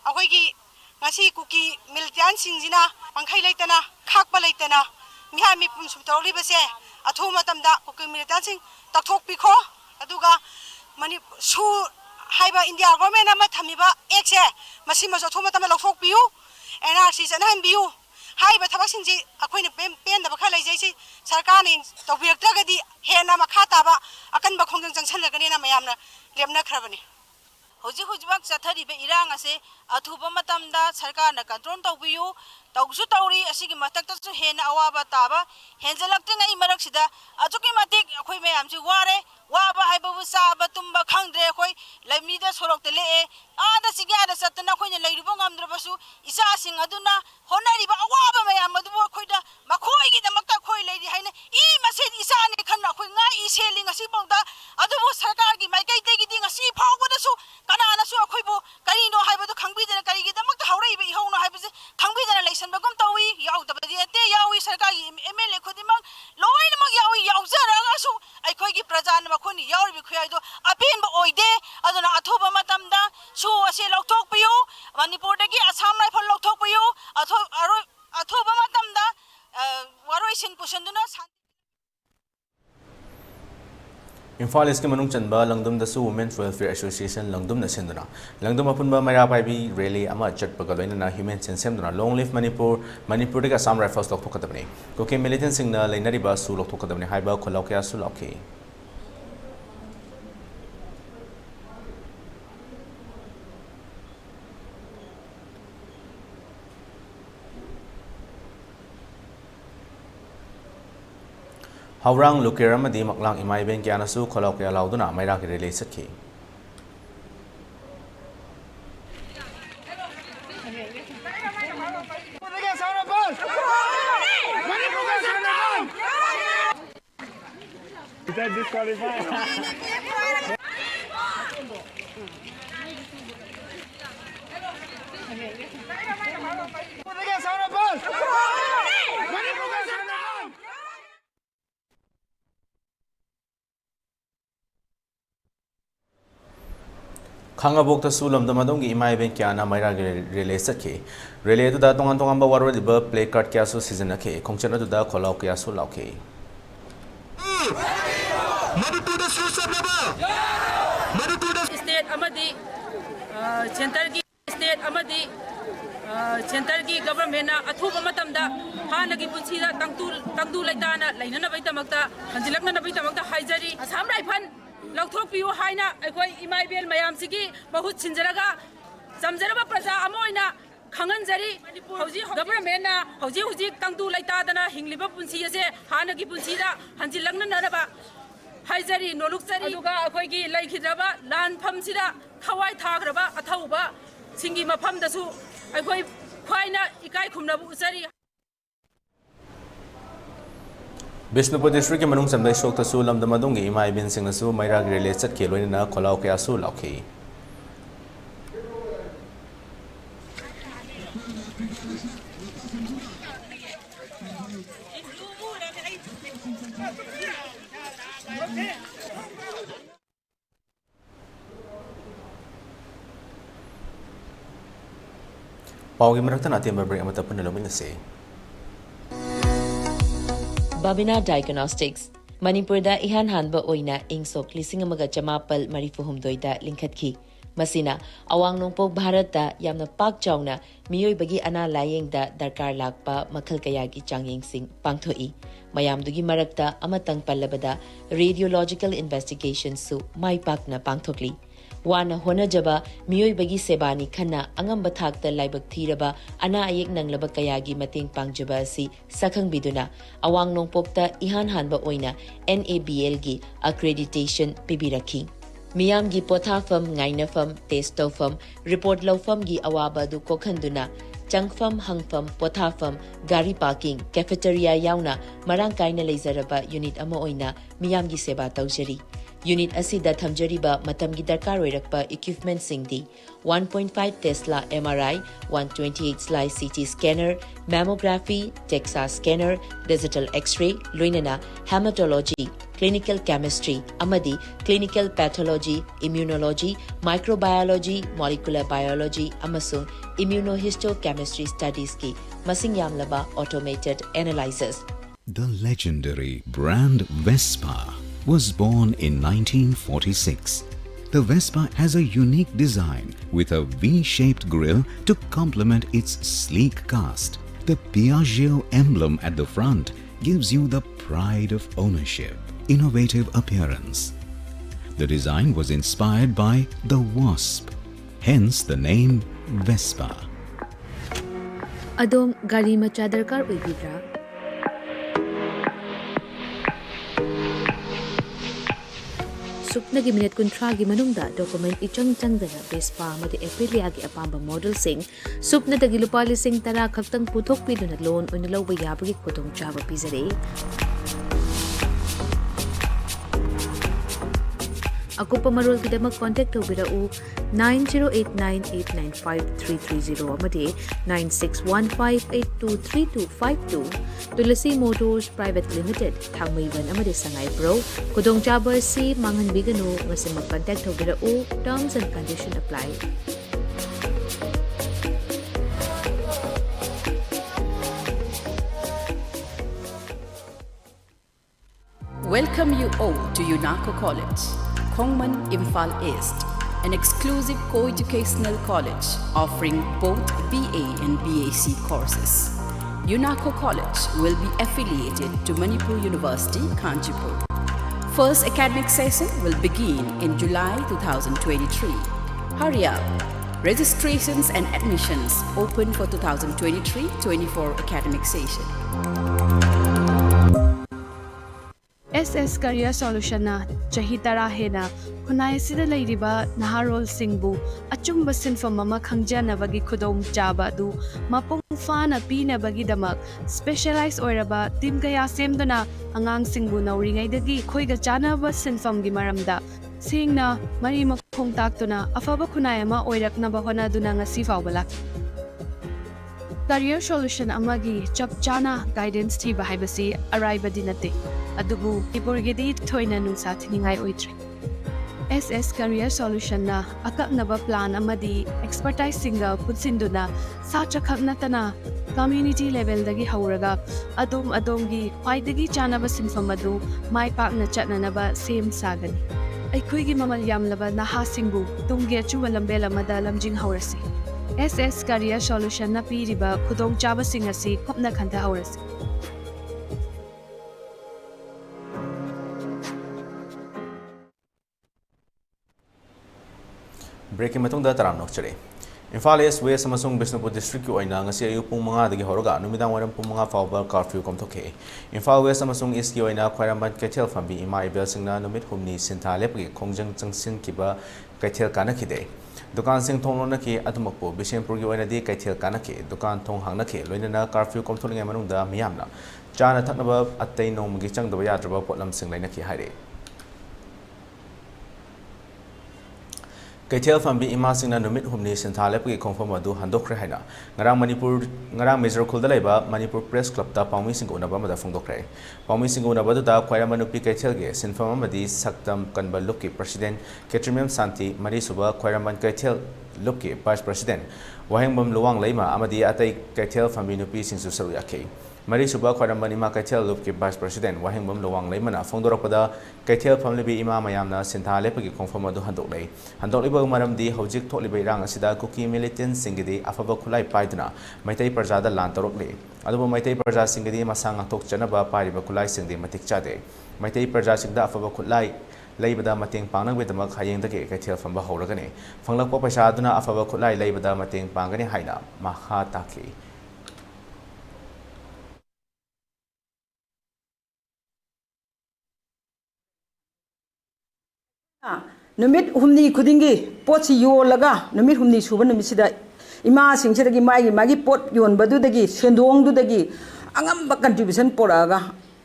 Awaki, Nasi Cookie, Miltian Singzina, Pankai Latana, Kakba Latana. Mihami Pumsutoli Base, a Tomatamda, cooking militancing, Tok Pico, Aduga, Mani Su Hyba India, Romana Matamiba, Exe, Massimas Automatama of Biu, and Arsis and Hambiu, Hyba Tabasinji, a queen of Pen, the Bacalazzi, Sarkani, Tobia Tagadi, Hena Makataba, Akanba Kongan and Sanaganina Mayamna, Lemna Cravani. Hoji Hujbak Satari Irangase, a Tubamatanda, Sarkana, Cadron Tobiu. Tausu tauri asigi matakta su hena awaba taba henjalaktinga imaraksida ajuki matik akhoi mayam ji ware waba haibabu saba tumba khangdre akhoi lamida sorokte le ada sigi ada satna khoi ne leirubo ngamdrabasu isa sing aduna honariba awaba mayam adu akhoi da makhoi gi damakta khoi leidi haina I masen isa ne khanna akhoi nga I seling asi bangda adu sarkar gi maikai te gi ding asi phawbada su kanana su akhoi bo karino haibadu khangbidana kari gi damakta hauraiba I hawna haibase khangbidana Bagum Tawi, Yaw the Badiate, Yawi Sarkai, Emile Kodimak, Loinamag Yawi Yawzarasu, I could give Prazan Makuni, Yawi Kuido, a pin oide, Adana Atoba Matamda, so a sail of Tokyo, Manipur, a samurai for Tokyo, Atoba Matamda, Waroisin Pusandunas.
Infal is Kimanung Chanba, Langdum the Su Women's Welfare Association, Langdum the Sinduna. Langdum Apunba Marabi, Rally, Ama Chat Pagalina, Humans and Semduna, Long Live Manipur, Manipurica Sam Rifles of Tokatami. Coke militant signal, Lenariba, Sul of Tokatami, Hiba, Kolokia Sulaki. Haurang Lukiram di Maklang Imai Ben Kianasu, Kolokia Lauduna, Mairaki Relay Saki.
Is that disqualified?
Kangabok the Sulam the Madongi Imai Ben Kiana Maira Relay Saki. Relay to the Tongan Bawar the play card Kiasu season ake, Conchana to the Kolokia Sulaki.
State Amadi
centre की स्टेट अमदी सेंटर की गवर्नमेंट अथुब मतमदा हानगी पुंसीदा तंगदू लेताना लेननबैदमक्ता हंजिलकनबैदमक्ता हाइजरी असम राइफल लौथोकपियो हाइना अखोय इमाइबेल मयामसिगी बहुत सिंजरगा समजरबा प्रजा अमोइना खंगनजरी हौजी गवर्नमेंट हौजी हौजी तंगदू लेतादना हिंगलिबा पुंसी असे हानगी पुंसीदा हंजिलकननरबा हाइजरी नोलुकजरी अदुगा अखोयगी लैखिद्रबा लानफमसिदा थवाई थाग्रबा अथौबा सिंगी मफमदसु अखोय ख्वाइना इकाय खुमनबु उजरी
बिष्णुपुर डिस्ट्रिक्ट के मनुंग चंदे शोकतसु लमदमदोंगी इमा इबिन सिंगसु मैराग रेले चटके लोइना खोलाव कयासु लाउखी Pawgi मरक्तन अतेंबा break अमता पुन्ना लोमिनसे
Babina Diagnostics Manipurda ihan hanba oina ingsok lising amaga chamapal marifuhumdoida linkhatki masina awang nongpok bharata yamna pak chawna miyoi bagi ana layeng da darkar lakpa makhal kaya gi changyeng sing pangthoi mayamdugi marakta amatang pallabada radiological investigation su mai pakna pangthokli wana honajaba miyoi bagi sebani khanna angamba thakta laibak thiraba ana ayek nanglaba kayagi mateng pangjaba si sakhang biduna awang nongpokta ihan hanba oina NABL gi accreditation pibirakhi miyam gi pothafam ngainafam testofam report lawfam gi awaba du kokhanduna changfam hangfam pothafam gari parking cafeteria yauna marang kaina leizaraba unit ama oina miyam gi seba tawjari Unit asida thamjariba matamgi darkar oirakpa equipment singdi 1.5 Tesla MRI, 128 slice CT scanner, mammography, DEXA scanner, digital X-ray, luinana, hematology, clinical chemistry, amadi, clinical pathology, immunology, microbiology, molecular biology, amasung immunohistochemistry studies ki masing yamlaba automated analyzers.
The legendary brand Vespa was born in 1946. The Vespa has a unique design with a V-shaped grille to complement its sleek cast. The Piaggio emblem at the front gives you the pride of ownership, innovative appearance. The design was inspired by the wasp, hence the name Vespa.
Adom gari macha darkar oibidra Supnagi minute kuntragi manungda document ichang changdana Vespa amadi Aprilia gi apamba model sing supna dagi lupa lising tara khaktang puthok piduna loan oina lawba yabagi khudong chaba pizare Akupa marol kidamak contact tawbirau 9089895330 amadi 9615823252 Tulasi Motors Private Limited Thangmaiban amadi Sangai Pro Kudong Chaba si Mangan Bigano Masimag contact tawbirau terms and conditions apply
Welcome you all to UNACO College, Kongman Imphal East, an exclusive co-educational college offering both BA and BAC courses. UNACO College will be affiliated to Manipur University, Kanchipur. First academic session will begin in July 2023. Hurry up! Registrations and admissions open for 2023-24 academic session.
SS Career Solution na chahi tara hena khunai sida leiriba naharol singbu achumba sinfam mama khangjana bagi khudong chaba du mapung fana pina bagi damak specialized oiraba team kaya semduna angang singbu nauringai dagi khoiga chana ba sinfam gi maramda singna mari makhong taktuna afaba khunai ama oirakna ba hona duna ngasi fawbalak Career Solution amagi chap chana guidance thiba haibasi arriba dinate adubu ipurgedi thoina nungsa thiningai oitre SS Career Solution na akaknaba plan amadi expertise singa putsinduna sacha khaknatana community level dagi hauraga adom gi paidagi chanaba sinfamadu mai pakna chatnanaba same sagani ꯑꯩꯈꯣꯏꯒꯤ ꯃꯃꯜ ꯌꯥꯝꯂꯕ ꯅꯍꯥꯁꯤꯡꯕꯨ ꯇꯨꯡꯒꯤ ꯑꯆꯨꯝꯕ ꯂꯝꯕꯦꯜ ꯑꯃꯗ ꯂꯝꯖꯤꯡꯍꯧꯔꯁꯤ SS Career Solutionꯅ ꯄꯤꯔꯤꯕ ꯈꯨꯗꯣꯡꯆꯥꯕꯁꯤꯡ ꯑꯁꯤ ꯀꯨꯞꯅ ꯈꯟꯊꯍꯧꯔꯁꯤ
Breaking matungda taram nokchare. Imphal East West amasung Bishnupur District ki oina ngasi ayu pung 5 dagi horoga numidang waram pung 5 fauba curfew komthoke. Imphal West amasung East ki oina khwairamban Kaithel fambi ima ibel singna numit humni sintha lepgi khongjang changsin kiba Kaithel kanakide. Dukan sing thonglona ki adumakpo Bishenpur ki oina di Kaithel kanake dukan thong hangnake loinana curfew komtholinga manungda miyamna chana thaknaba attai nomgi changdaba yadraba potlam sing laina ki haire. Kaithel fambi ima singna numit humni sintha lepgi khongfam adu handokre haina ngarang Major Khulda laiba Manipur Press Club ta paumi sing unaba mada phongdokre paumi sing unaba du ta khwairama nupi Kaithel ge sinfam amadi saktam kanba lukki President Ketrimem Santi Mari Suba khwairaman Kaithel lukki Vice President Wahengbam Luwang Laima amadi atai Kaithel fambi nupi singsu saru yakhe Mari Suba khwairaman ima Kaithel lukki Vice President Wahengbam Luwang Laimana phongdorakpada Kaithel famlibi ima mayamna sintha lepgi khongfam adu handokliba maramdi hojik tholiba irang asida kuki militant singidi afaba khulai paiduna maitai parjada lan torokle aduba maitai parja singidi masang atok chanaba pariba khulai singdi matik chade maitai parja singda afaba khulai leibada mateng pangnang bedamak hayengdage Kaithel famba hawragane fanglakpa paisa aduna afaba khulai leibada mateng pangane haina maha taki
Numit humni khudingi potsi yolaga numit humni suba numisida ima singsidagi magi pot yon badudagi sendong dudagi angamba contribution poraga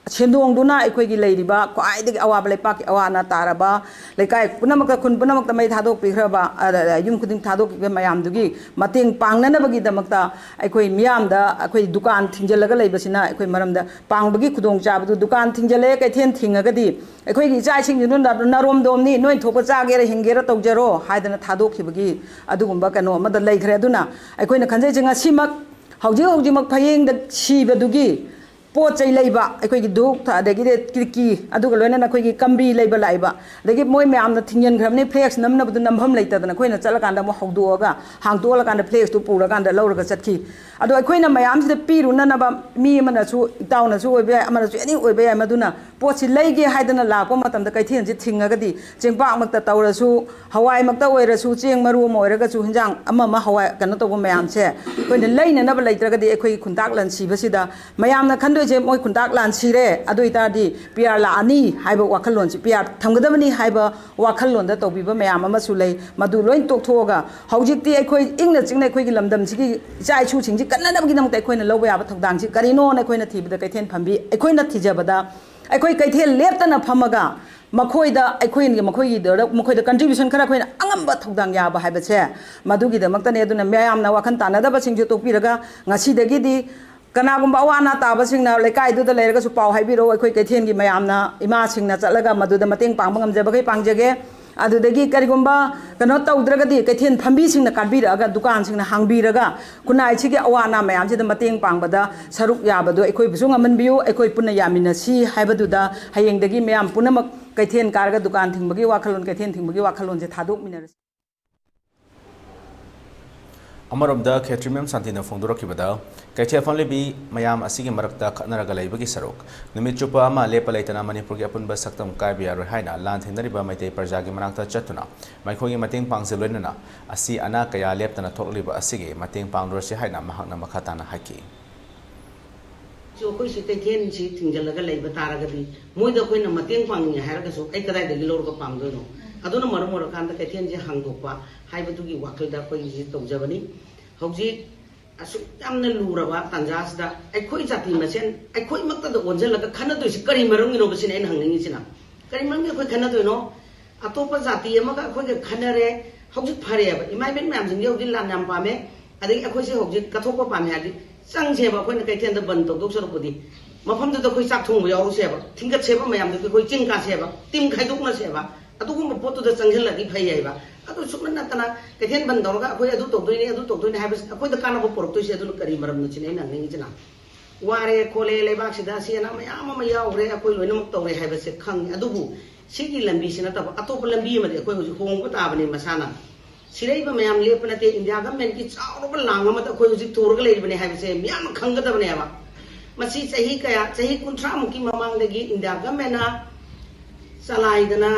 sendong duna ekhoi leiriba kwaidagi awaba lepak awana taraba lekai punamak khun punamak tamai thadok pihraba yum khuding thadok ki mayam dugi mateng pangnanabagi damakta ekhoi miyamda ekhoi dukan thinjalaga leibasina ekhoi maramda pangbagi khudong chabdu dukan thinjale kaithen thingagadi ekhoi gi chai sing nu narom domni noi thopa chagera hingera tawjaro haidana thadokkhibagi adugumba kano amada leikhre aduna ekhoi na khanjai jinga simak hauji mak phayeng da sibadugi pot chai leiba ekhoi gi duk tha dagi kirki aduga loina na khoi gi kambi leiba laiba dagi moi myam na thingen gramni flex namna budu namham leita dana khoi na chala kanda mo haudoga hangtola kanda flex tu pura kanda lauraga chatki ado ekhoi na myam sida piru na na ba mi mana chu itaw na chu oiba amana chu ani oiba ya maduna pot si leige haidana lakpa matam da kaithen ji thingagadi chengpa makta tawrasu hawai makta oirasu cheng maru mo oiraga chu hinjang ama hawai kana to myam che khoi na leina na ba leitragadi ekhoi khuntak lan sibasida myam na khando je moi kuntak lan sire adoi tadi PR la ani haiba wakhalon si PR thamgadabani haiba wakhalon da tobiba mayam ama su lei madu loin tokthoga haujikti ekhoi ingna chingna ekhoi gi lamdam sigi chai chu chingji kannanabgi namta ekhoi na loba yaba thogdang si karino na ekhoi na thibada kaithen phambi ekhoi na thijabada ekhoi kaithen leptana phamaga makhoi da contribution khara khoi angamba thogdang yaba haiba che madugi da makta ne aduna mayam na wakhan tanadaba singju tokpiraga ngasi dagi di kanagumba awana tabasingna lekai du da lerga su pau haibiro ekhoi kaithen gi mayamna ima singna chalaga maduda mateng pangba ngamjaba kai pangjage adudagi karigumba kano tawdragadi kaithen thambi singna kadbiraga dukan singna hangbiraga kunai chigi awana mayam sida mateng pangbada saruk yabado ekhoi busung amanbiu ekhoi punna yaminasi haibaduda hayengdagi mayam punamak kaithen karga dukan thingbagi wakhalon kaithen thingbagi wakhalon je thadok minar
Amaramda Ketrimem Santina Fondorokibada, Kaithel famlibi mayam asigi marakta khatnaraga leibagi sarok. Numit chupa ama lepa leitana Manipur gi apunba saktam kaibiya rohaina lan thinariba maitai parjagi manakta chatuna. Maikhogi mateng pangsilwenana asi ana kaya leptana thokliba asigi mateng pangrose haina mahakna makhatana haki.
जो कोई सिते थेन सी थिंजलगा लेबा तारगदी मोइदा कोइना मतेंग पांगनि हारगा सो ए कदाय दगी लोरगा पांगदोनो अदुना मरमोर कांदा कैथेन जे हांगदोपा हाइबदुगी वाखलदा कोइ जे तौजबनी हौजी असु यामना लुरबा तंजासदा अखोइ जाति मसेन अखोइ मक्तदा ओनजलगा खनदोइस करि मरंगिनो बसिन एन हांगनिसिना करि मरंगि अखोइ खनदोइनो अतोपा जाति अमगा अखोइ खनरे हौजी फरेबा इमाइबेन मैम जिंगे हौजी लान याम पामे अदि अखोइ से हौजी कथोपा पामे हादि चंगसेबा अखोइना कैथेन द बन तौदोक सरपुदी मफमदुदा अखोइ चाक थोंबो यावसेबा थिंगत सेबा मैम दु अखोइ चिंका सेबा टिम खाइदोकना सेबा अदुगुम पोतुदा चंगहलगी फैयैबा अदु सुकना नतना कैथेन बन दौरगा अखोइ अदु तौदोइने हाइबस अखोइदा कानाबो पोरक्तोइसे अदु करि मरमनु चिने नंगिजना वारे खोले लेबाक सिदा सिना मैम अमा यावरे अखोइ लोइनमक तौरे हाइबसे खंग अदुबु सिगी लंबी से नतब अतोप लंबी में अखोई हुजी होंग ताबने मसाना सिरैब मैम लेप नते इंडिया गवर्नमेंट की चाउरब लांग अमत अखोई हुजी तोरग लेबने हाइबसे म्याम खंगदबनेबा मसी सही कया सही कुंट्रा मुकी ममांगदगी इंडिया गवर्नमेंट चलाइदना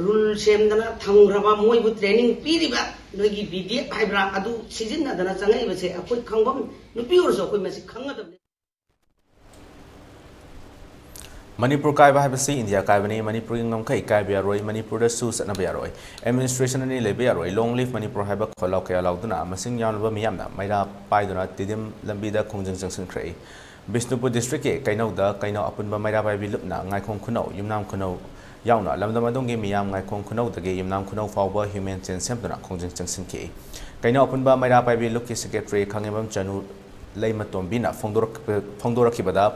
रूल सेमदना थंग्रबा मोइबु ट्रेनिंग पीरिबा नोगी बीडीएफ हाइब्रा अदु सिजिनदना चंगैबसे अखोई खंगबम नुपी ओरसो अखोई मसी खंगदबने
Manipur kaiba haibasi India kaibani Manipur ngam kai kaiba roi Manipur da su satna ba roi administration ni lebe roi long live Manipur haiba kholau kya lauduna masing yawnaba miyamna maira paiduna tidim lambi da khongjang jangsin khrei Bishnupur district ke kainau da kainau apunba maira bai bilupna ngaikhong khunau yumnam khunau yauna lamdam adongi miyam ngaikhong khunau dage yumnam khunau fawba human chen semduna khongjang jangsin ke kainau apunba maira bai bilup ki secretary khangibam chanu leimatom phongdorak kibada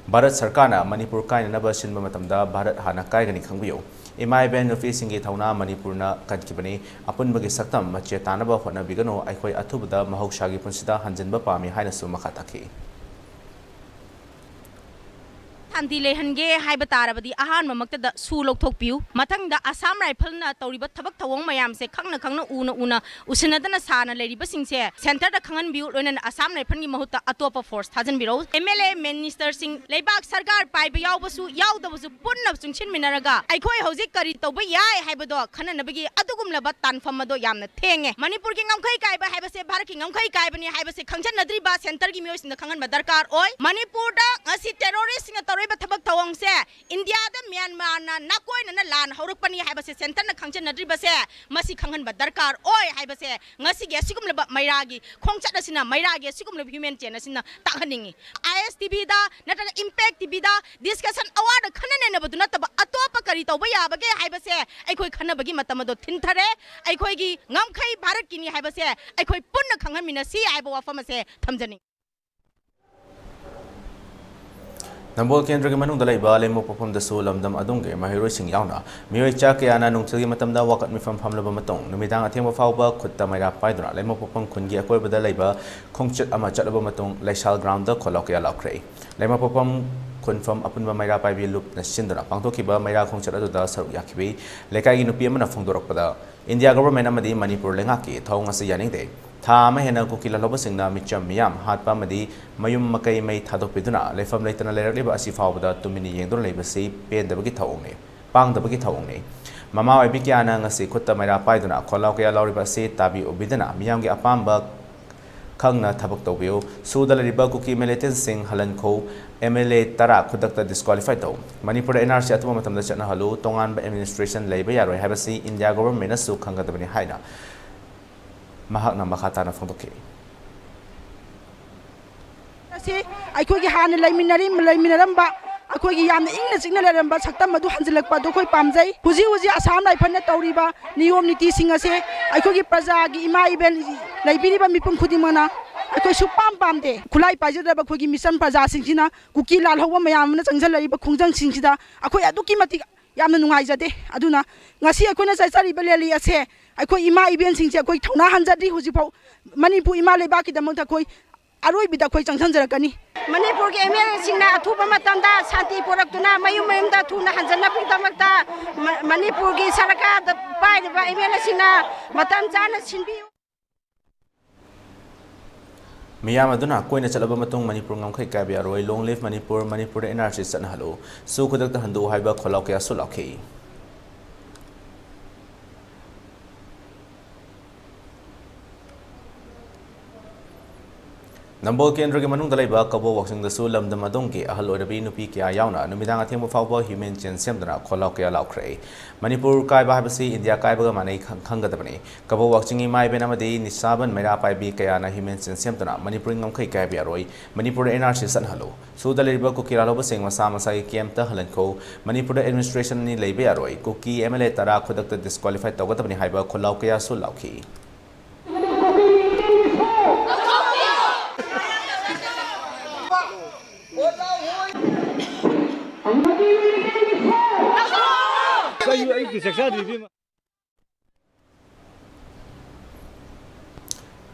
Bharat Sarkarna Manipur kainanaba sinba matamda Bharat hana kaigani khangbiyo imai ben ofising thauna Manipurna kankibani apunbagi saktam mache tanaba hona bigano aikhoi athubda mahaushagi punsida hanjinba pami haina su makhataki
Anti lehange haibatarabadi ahan mamakta su lokthokpiu mathangda Assam rifle na tawriba thabak thawong mayam se khangna una usinadana sana leriba singse center da khangan biu loinan Assam rifle gi mahutta atopa force thajan biro MLA minister sing leibak sarkar pai ba yawbasu yawdabasu punna chungchin minaraga aikhoi hojik kari tawba yai haibado khananabagi adugumlaba tanfam ado yamna thenge Manipur gi ngamkhai kai ba haibase Bharat gi ngamkhai kai bani haibase khangjan nadri ba center gi miyoi sinda khangan ba darkar oi Manipur da ngasi terrorist singa Thabak thawang se India da Myanmar na nakoi na lan horukpani haibase center na khangchen nadri base masi khanghan ba darkar oi haibase ngasi ge sigum laba mairagi khongchat na sina mairagi sigum laba human chain na sina takhaningi ISTV da nata impact TV da discussion award khanane na baduna taba atopa kari tawba yabage haibase aikhoi khanabagi matamado thinthare aikhoi gi ngamkhai Bharat kini haibase aikhoi punna khanghan mina si aiba wafam se thamjani
Nambol Kendra ke manung dalai ba lemo perform da so lamdam adungge mahiroi sing yauna mioi cha ke ana nungchagi matamda wakat mi fam laba matong numidang athema fawba khutta maira paiduna lemo perform khungi akoi bada laiba khongchat ama chalaba matong laisal ground da kholok ya lakrei lemo perform khunfam apunba maira pai bi lup na sinduna pangthoki ba maira khongchat adu da saru yakhibi lekai gi nupi amana phongdorok pada India government amadi Manipur lenga ki thong ase yaning de tha ma hena ko kila loba singna micham miyam hatpa madi mayum makai mai thadok piduna lefam leitana lerliba asi fawda tumini yengdor leibasi pen dabagi thawne pang dabagi thawne mama wai bikyana ngasi khutta maira paiduna kholaw kya lawriba se tabi obidana miyam gi apamba khangna thabak tawbiyo sudalariba kuki militant sing halan kho MLA tara khudakta disqualify taw Manipur NRC atuma matamda chana halu tongan ba administration leiba yaroi habasi India government na su khangadabani haina mahakna makhatana phongdoke
asi aikhogi han laiminaramba akhogi yamna ingna chingna leramba saktam adu hanjilakpa do khoi pamjai huji Assam rifle na tawriba niyom niti sing ase aikhogi praja gi ima iben laibiriba mipum khudimana akhoi supam pamde khulai pajadaba khogi mission praja singina kuki lal howa mayam na changjal lariba khongjang singsida akhoi aduki mati yamna nungai jade aduna ngasi akhoi na chari beleli ase akhoi ima iben singse akhoi thona hanjadi huji pau Manipur ima leba ki damang akhoi aroi bida khoi changsan jarakani
Manipur ke MLA singna athuba matamda shanti poraktuna mayum da thuna hanjana pigdamakta Manipur gi sarkar da pai ba MLA singna matam jana sinbi
Miyam aduna koina chalaba matung Manipur ngamkhai kaibya roi long live Manipur NRC chana halu su khudak ta handu haiba kholaw kya sulakhi Nambol Kendra ke manung dalai ba kabo waksing da su lamdam adongki ahal orabi nupi kya yauna numidang athema fawba human chen semdana kholaw kya laukrei Manipur kai ba habasi India kai ba manai khanggadabani kabo waksingi mai benamadi nisaban mera pai bi kya na human chen semdana Manipur ngamkhai kai bi aroi Manipur NRC san halo su dalai ba ko kira loba sing masa masa kem ta halan ko Manipur administration ni leibe aroi ko ki MLA tara khodak ta disqualify tawgadabani haiba kholaw kya su lauki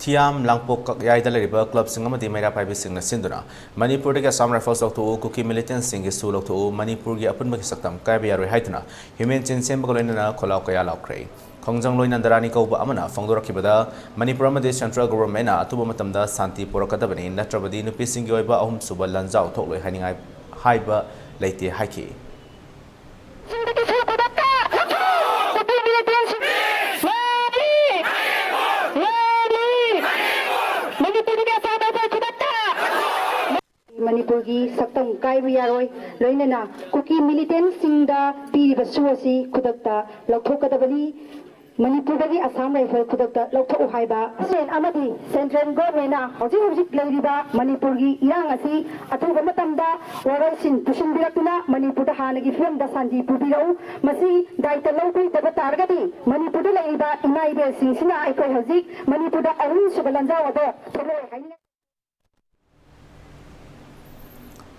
Thiam Langpok Yai Deliver Club Singamati Mera Pibi Sing Sinduna, Manipur嘅 3 rifles to Cookie Militant Sing is Sulu to Manipur Yapun Saktam, Kabia Haitana, Human Chin Sembolina, Kolakaya Laukray. Kongjang Loin and Darani Koba Amana, Fondora Kibada, Manipur Central Government, Atubamatanda, Santi Porokadabani, Natrabadi, Nupising Yoba, Om Suba Lanzao, Totally Hanging Hyper Late Haki.
Manipur gi saktam kai yaroi loinana cookie militant singda piri basuasi kudakta laukthokadabani Manipur gi Assam rifle kudakta lauktho haiba sen amadi central government na hojik leiriba Manipur gi irang asi athuba matamda waraisin pusin birakuna Manipur da hanagi film da sanji pubirau masi daita laukoi da targadi Manipur da leiriba inai be singsina aikoi hojik Manipur da arun subalanja wado tholo haini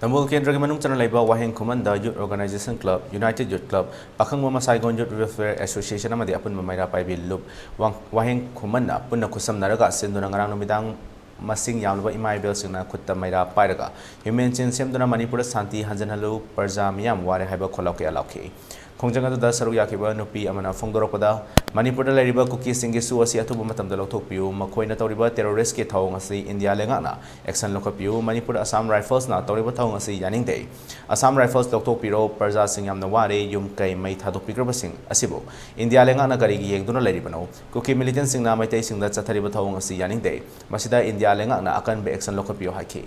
Tambul Kendra Manung Channel Labor Waheng Commander Youth Organization Club, United Youth Club, Pakang Mama Saigon Youth Welfare Association Amadi Apun Mamira Pai Loop, Waheng Commander, Puna Kusam Naraga, Sendunangarang Midang Masing Yalva Imai Belsina Kutta Maira Pairaga. He mentioned Semduna Manipur Santi Hanjanalu, Perzamiam, Ware Haba Koloke Alaki. Kongjanga da Saruyakiba Nupi Amana Fongoropada, Manipur Lariba Cookie Singisu Asia Tubumatam de Lotopiu, Makoina Toriba terrorist Tongasi, India Lengana, Exxon Locopiu, Manipur Assam Rifles na Toriba Tongasi Yaning Day. Assam Rifles Lotopiro, Perza Singham Nawari, Yumkai Mate Hadopigrabasing, Asibo, India Lengana Garigi Duna Laribano, Cookie Militant Singna Mate Sing that Satariba Tongasi Yaning Day, Masida India Lengana Akan be Exxon Locopio Haki.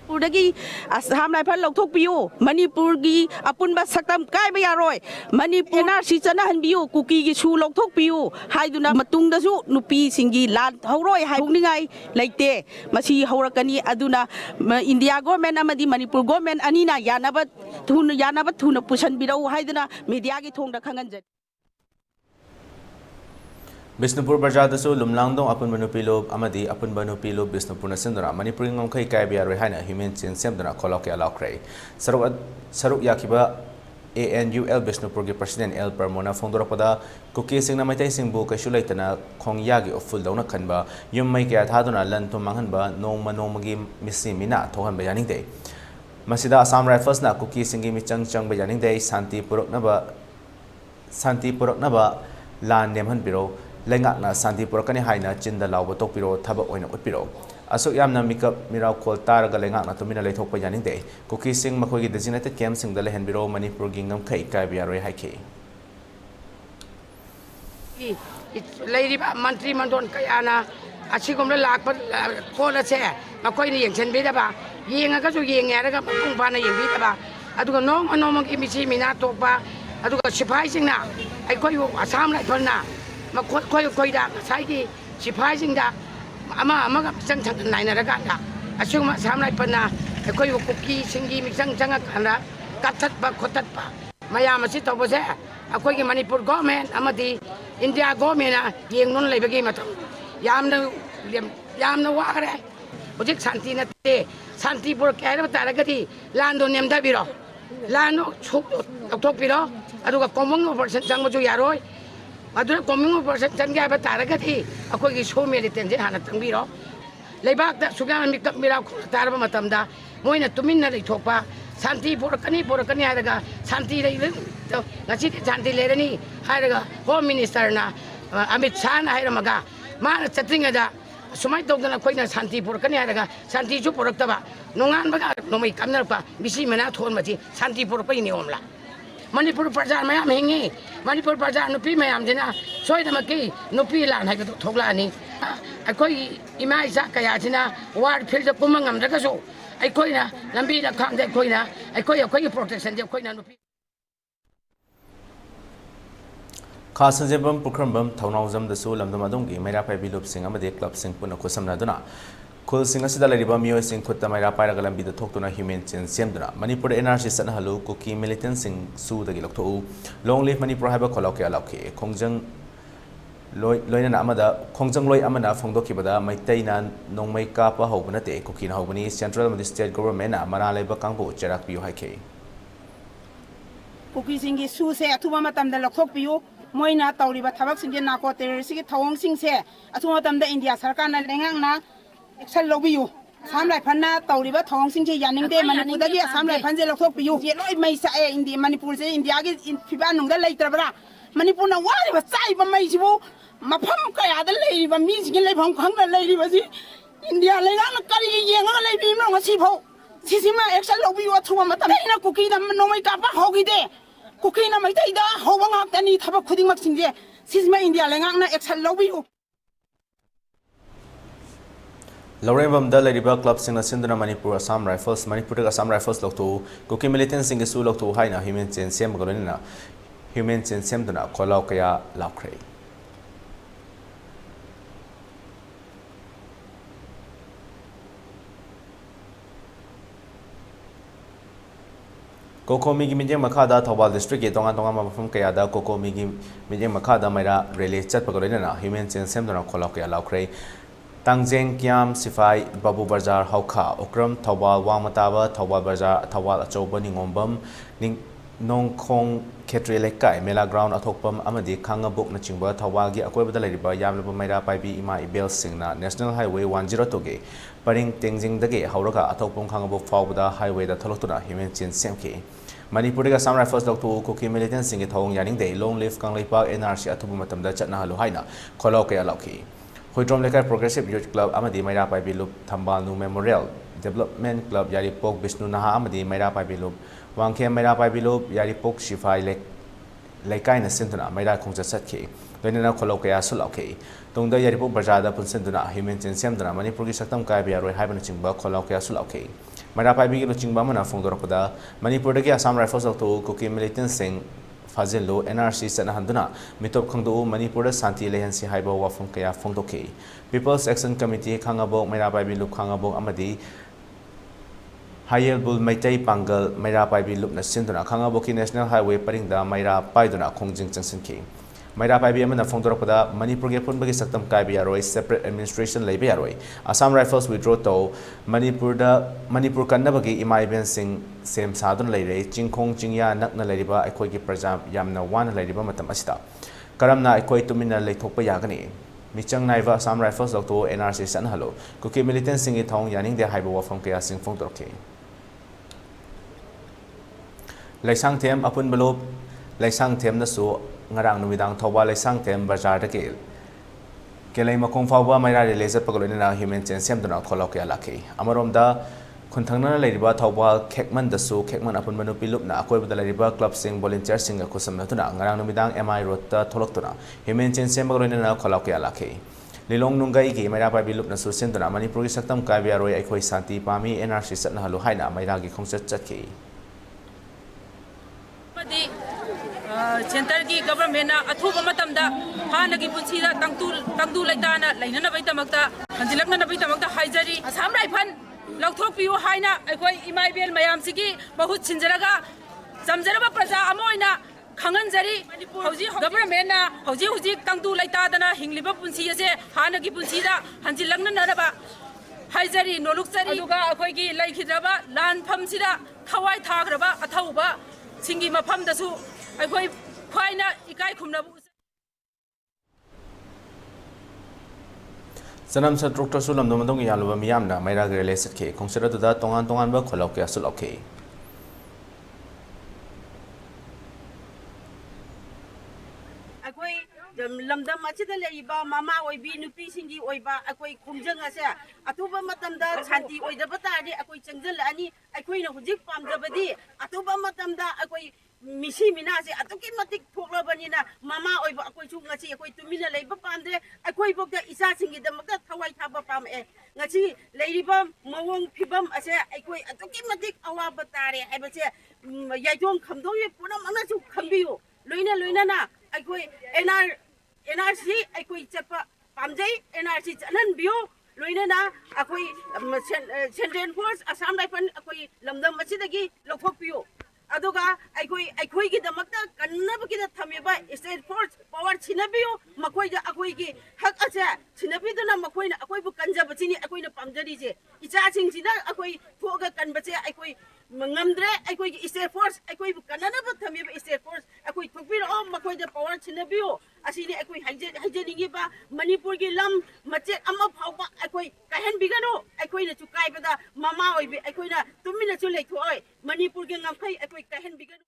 Udagi Assam rifle lauthok piu Manipur gi apun ba saktam kai ba yaroi Manipur NRC chana han biu cookie gi su lauthok piu haiduna matung da su nupi singi lan hauroi hai ningai leite masi haurakani aduna India government amadi Manipur government anina yanaba thuna pusan birau haiduna media gi thong da khangan
Bisnupur Bajadasu, Lumlangdong, Upon Manupilo, Amadi, Upon Manupilo, Bisnupur Nasindra, Manipur Kai Kabia Rehana, Human Chin Semdana, Kolokia Laukray. Saruk Yakiba, ANUL Bisnupur President El Permona, Fondorapada, Cookie Sing Namate Singbo, Kashulatana, Kong Yagi of Fuldona Kanba, Yum Make at Haduna, Lanto Manganba, no Manomagi, Missy Mina, Tohan Bayaning Day. Masida Assam Rifles na Cookie Singi Michang Chang Bayaning Day, Santi Puroknaba, Lan Nemhan Biro. Lengakna Santi Purakani Haina, Jinda Lao Topiro, Taba Oina Utpiro. Aso Yamna Mika Miracle Taraga Lengakna to Mina Latopa Yaning Day, Cookie Sing Makogi designated camps in the Lehen Biro, Manipur Gingham Kai, Kabia Haki.
Lady Mantri Mandon Kayana, Achicum Lak, Cola Chair, Makoini and Bidaba, Yinga Ying Araga, Pumpana Yibitaba. I do no Kimisi Minatopa, I do a surprising now. I call you Assam like Pona. Koida, Saiki, surprising that Ama Santan Nine assume Sam like Pana, a Koyo cookie, Singi, Mixang Changakana, Katatpa, Kotatpa. Mayama Sito was there, a Koyi Manipur government, Amadi, India government, being non labor game at Yam no water, Ojik Santina, Santi Burka, Taragati, Lando Nemdabiro, Lando Topiro, I do a common person, Sango Yaroi. I do a common person, Tanga Taragati, a quick show militant, Hana Tambiro. Labak that Sugan make up Miracle Taramatamda, Moina Tumina Topa, Santi Porcani, Haraga, Santi, Nasiti Santi Lerani, Haraga, Home Minister na, Amit San Hiramaga, Man Satinga, Sumaito than a quaint Santi Porcani Haraga, Santi Juportava, Nongan Baga, no make Kamnapa, Missy Manat Homati, Santi Porpini Omla. Manipur Pazar Mayam Hingi, Manipur Pazar Nupi Mayam Dina, Soy the Maki, Nupilan, I got Toglani. I call Imai Zakayatina, Ward Pills of Pumangam Dagaso. I call ya, Lambida Kang de Koina, I call your protection, the Koina Nupi.
Kasanjebam Pukrambam, Taunazam, the Soul of the Madungi, Mera Pabilup Sing Amade Club Sing Puna Kusam Naduna. Kul Singasida Lariba Mio Sing Kutta Mera Paragalambi the Tokuna Human Chin Semduna. Manipur NRC San Halu, Cookie Militant Sing Su the Gilokto. Long live Manipur Haba Kolokia Loki, Kongjang Loina Amada, Kongjang Loy Amana, Fondokibada, Maitaina, no make up a hobanate, Cookie Hobani, Central of the State Government, Marale Bakambo, Jerak Bio Hake.
Cookie Singi Su say at Tumamatam the Lokopio, moina tawriba thabak singe nako terrorist ki thawong singse athuma tamda India sarkar na lengang na action lobiyu Assam Rifle na tawriba thawong singse yaningde Manipur dagi Assam Rifle je lothok piyu ye loi mai sa e India Manipur je India gi fiba nungda leitrabra Manipur na wari ba sai ba mai jibu mafam kaya da lei ba mi jing lei phang khang na lei ba ji India lengang na kari yenga lei bi ma ngasi pho sisima action lobiyu athuma matam ina kuki na nomai ka pa hogi de kuki na mai dai da howang hak tani thabak khuding mak singje sisma India lengang na action lobiyu
Naorem da leriba club sing sinduna Manipur Assam Rifles Manipur Assam Rifles loktu kuki militant sing su loktu haina human chen sem golina human chen sem duna kholau kaya laukre Kokomi gi mijeng makada Thobal district ke tonga tonga mafum kaya da Kokomi gi mijeng makada maira release chat pagolina human chen sem duna kholau kaya laukre Tangjeng Kiam Sifai Babu Bazaar Hauka Okram Thobal Wangmataba Thobal Bazaar Thobal Achouba Ningombam Ning Nongkhong Khetri Lekai Mela Ground Athokpam Amadi Khangabuk na chingba Thobal gi akoibada leriba yamlaba maira paibi ima ibel singna National Highway 102 ge Paring Tengjing dage hauraga Athokpam Khangabuk fawbada highway da tholotuna himen chin semki Manipur ga Assam Rifles loktu kuki militant singi thawong yaning de long live Kangleipa NRC athubu matamda chatna halu haina kholo kaya lauki Hoidrom Lekai Progressive Youth Club Amadi Maira Paibilup Thambal Nu Memorial Development Club Yaripok Vishnu Naha Amadi Maira Paibilup Wangkhem Maira Paibilup Yaripok Shifai Lekai na Sintuna Maira Khongja Satki Loinana Kholo Kaya Sulauki Tungda Yaripok Bajada Punsintuna Human Chen Semduna Manipur gi Saktam Kai Biaroi Haiban Chingba Kholo Kaya Sulauki Maira Paibi gi Chingba Mana Phongdorakpada Manipur gi Assam Rifles loktu kuki militant sing Fazillo NRC Sana Handuna Mitop Khangdu Manipur Santi Lehensi Haiba Wafum Kaya Phongdoki People's Action Committee Khangabok Maira Paibi Lup Khangabok Amadi Hayel Bul Maitai Pangal Maira Paibi Lup na Sinduna Khangaboki National Highway Paringda Maira Paiduna Khongjing Changsinki Maira Paibi Amana Phongdorakpada Manipur ge Punbagi Saktam Kai Biaroi separate administration Leibe Yaroi Assam Rifles withdraw to Manipur Kannabagi Imai Ben Singh Sem Sadun Leire Chingkhong Chingya Nakna Leriba Aikoi gi Praja Yamna Wan Leriba Matam Asita Karamna Aikoi Tumina Leithokpa Yagani Michang Naiva Assam Rifles loktu NRC San Halo Kuki militant singi thong yaning de haiba wafam kaya sing phongdorke Laisang Them Apun Balop Laisang Them na su ngarang numidang Thobal Laisang Them Bazar da ke Kelai Makong Fawba Maira release pagolina human chen semduna kholo kaya laki Amarom da Kunthangna Leriba Thobal Khekman da su Khekman Apun Manu Pilup na akoibada Leriba club sing volunteer sing kusam natuna ngarang numidang MI road ta tholoktuna human chen semagolina kholo kaya laki Lilong Nungai gi Maira Paibilup na su senduna Manipur gi Saktam Kai Biaroi Aikoi Santi Pami NRC Satna Halu Haina Maira gi Khongset Chatki
Center ki government na athuba matamda hana ki punsida tangdu laitana lainana bai tamakta hanjilakna na bai tamakta haijari Assam Rifle lokthok piu haina aikoi imai bel mayam sigi bahut chinjaraga jamjaraba praja amoina khanganjari hauji government na hauji tangdu laita dana hingliba punsi ase hana ki punsida hanjilakna naraba haijari noluksari aduga akoi ki laikhidraba lan phamsida thawai thagraba athauba singi mafam dasu aikoi khwaina ikai khumnabu
Sanam Satrukta Sulam Domandong Yaluba Miyamna Maira Release K Consider to that Tongan Ba Kholokia Suloke
lamdam achida leiba mama oibi nupi singi oiba akoi khumjang ase atuba matamda shanti oidaba tari akoi changjal ani akoi na hujik pamjabadi atuba matamda akoi misi mina ase atuki matik thoklabani na mama oiba akoi chu ngachi akoi tumina leiba pamde akoi bokda isa singi damakta thawai thaba pam e ngachi leiriba mawong phibam ase akoi atuki matik awaba tare haibase yaitong khamdong ye pura mana chu khambiyo loina na akoi NRC akoi chapa pamjai NRC chanan bio loina na akoi Central Force Assam Rifle akoi lamdam achidagi lokhok pio aduga akoi gi damakta kannab gi da thameba State Force power chinabio makoi ga akoi gi hak acha chinabi dana makoi na akoi bu kanja bachini akoi na pamjari je icha sing sina akoi thoga kan bache akoi ngamdre akoi gi State Force akoi bu kanana ba thameba State Force akoi
ꯄꯤꯔꯛꯑꯣ ꯃꯈꯣꯏꯗ ꯄꯋꯥꯔ ꯁꯤꯟꯅꯕꯤꯌꯨ ꯑꯁꯤꯅꯤ ꯑꯩꯈꯣꯏ ꯍꯥꯏꯖꯅꯤꯡꯉꯤꯕ ꯃꯅꯤꯄꯨꯔꯒꯤ ꯂꯝ ꯃꯆꯦꯠ ꯑꯃ ꯐꯥꯎꯕ ꯑꯩꯈꯣꯏ ꯀꯥꯏꯍꯟꯕꯤꯒꯅꯨ ꯑꯩꯈꯣꯏꯅꯁꯨ ꯀꯥꯏꯕꯗ ꯃꯃꯥ ꯑꯣꯏꯕꯤ ꯑꯩꯈꯣꯏꯅ ꯇꯨꯃꯤꯟꯅꯁꯨ ꯂꯩꯊꯣꯛꯑꯣꯏ ꯃꯅꯤꯄꯨꯔꯒꯤ ꯉꯝꯈꯩ ꯑꯩꯈꯣꯏ ꯀꯥꯏꯍꯟꯕꯤꯒꯅꯨ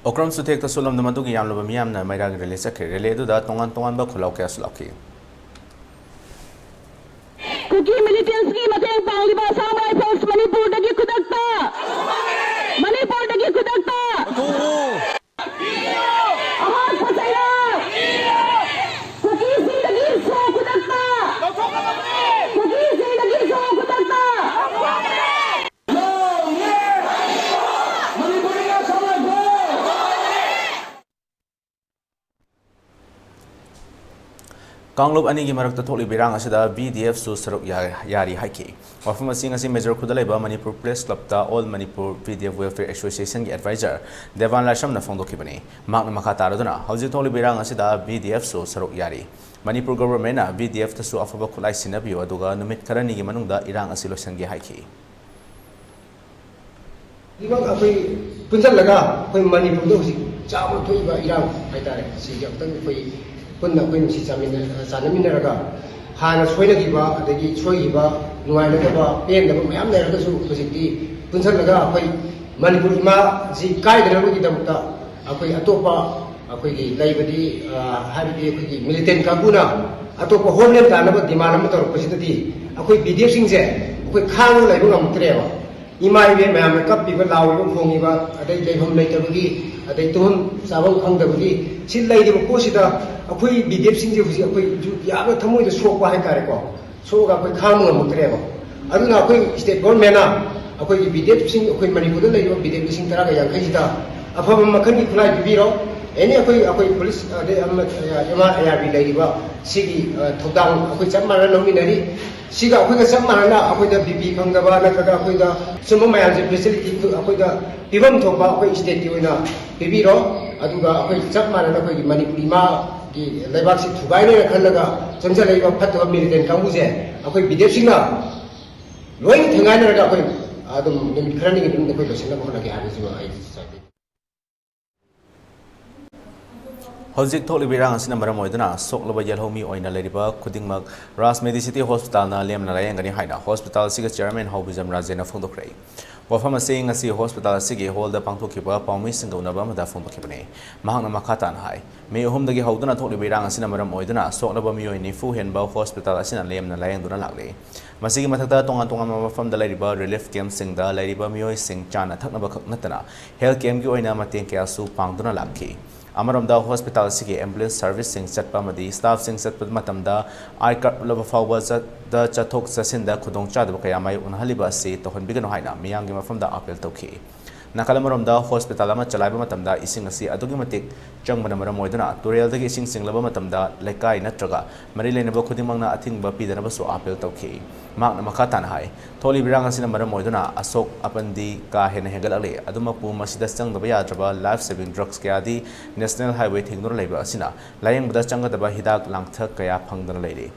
Okram Sutek the Sulam the Maduki Yamla Miamna Mayrag Relay Secretary Relay to that Tongan Bako Slaki.
Cookie militants की मते पांगलिबा सामराय फोर्स मणिपुर दगी कुदक्ता मणिपुर दगी कुदक्ता आहार फसाया cookie से दगी सो कुदक्ता cookie से दगी सो कुदक्ता
Kanglub ani gi marak ta tholi birang asida BDF su saruk yari haiki. Wafam asing asi Major Kudalaiba Manipur Press Club ta All Manipur BDF Welfare Association gi advisor Devan Lasham na phongdoki bani. Mak na makata raduna hauji tholi birang asida BDF su saruk yari. Manipur government na BDF ta su afaba khulai sinabiyo aduga numit karani gi manungda irang asilo sangi haiki.
Ibang ako'y punsan laga ako'y Manipur do si chamo to iba irang haitare si jaktan ako'y punna ako'y si sanaminaraga hana soina giba adagi soi giba nuai laga ba pen da mayam leraga su hojikti punsan laga ako'y Manipur ima si kai da lagu gidamta ako'y atopa ako'y gi laibadi habidi ako'y militant kabuna atopa homeland ta na ba dimana mo tor pasidati ako'y BDF singse ako'y khang laibu ngamtreba Imai be mayam kap piba lawi ko khongi ba adai dai hom lai tabagi adai ton sabang khang dabagi sil lai de ko sida akoi BDF sing je husi akoi ju ya ba thamoi de sok ba hai kare ko so ga akoi kham ngam tre ba aduna akoi state government na akoi BDF sing akoi Manipur da lai ba BDF sing tara ga yang khai sida afa makhan ki khulai bi ro eni akoi police de amma ya bi lai ba sigi thodang akoi chamma na nominari Siga ako'y kasama na ako'y da bibi kang gaba na kaga ako'y da sumamayan sa facility ako'y da bibam thopa ako'y state yun na bibiro aduga ako'y sakma na ako'y Manipurima di laibak si thugay na kalaga sansa laibak patwa militant kanguse ako'y BDF na loing thangay na raga ako'y adum karani gidung ako'y losin na ko lagi hari siwa ay society
Hojik tholi birang asina maram oidana soklaba yalhomi oina leriba khudingmak Ras Medicity Hospital na lem na layang gani haina hospital siga chairman Haubijam Rajena phongdokrai wafam asing asi hospital sigi holda pangthokiba paumi singgaunaba mada phongdokibane mahangna makhatan hai me ohumdagi haudana tholi birang asina maram oidana soklaba mioi nifu henba hospital asina lem na layang duna lagle masigi mathakta tongan mafam da leriba relief camp singda leriba mioi sing chana thaknaba khaknatana health camp gi oina mateng kya su pangduna lakhi Amaramda Hospital Sigi Ambulance Service Sing Chatpamadi Staff Sing Chatpamatamda I Card Lava Fawaz the Chatok Sasinda Kudong Chadabakayamai Unhaliba Si Tohon Bigano Haina Miyangima from the Apple Toki. Nakalamaramda Hospital Ama Chalaiba Matamda Isingasi Adugimatik Jangmanamara Moidana Turiel the Gising Sing Lava Matamda Lekai Natraga Marilenaba Kudimanga Atingba Pidanabaso Apple Toki. Magna Makatan Hai Toli Birangasina Mara Moidana Asok Apandi Ka Hen Hegalale Adumapu Masidastang the Bayadraba Life Saving Drugs Kayadi National Highway Tingur Labor Asina Layang Budachanga the Bahidak Langta Kaya Pangdan Lady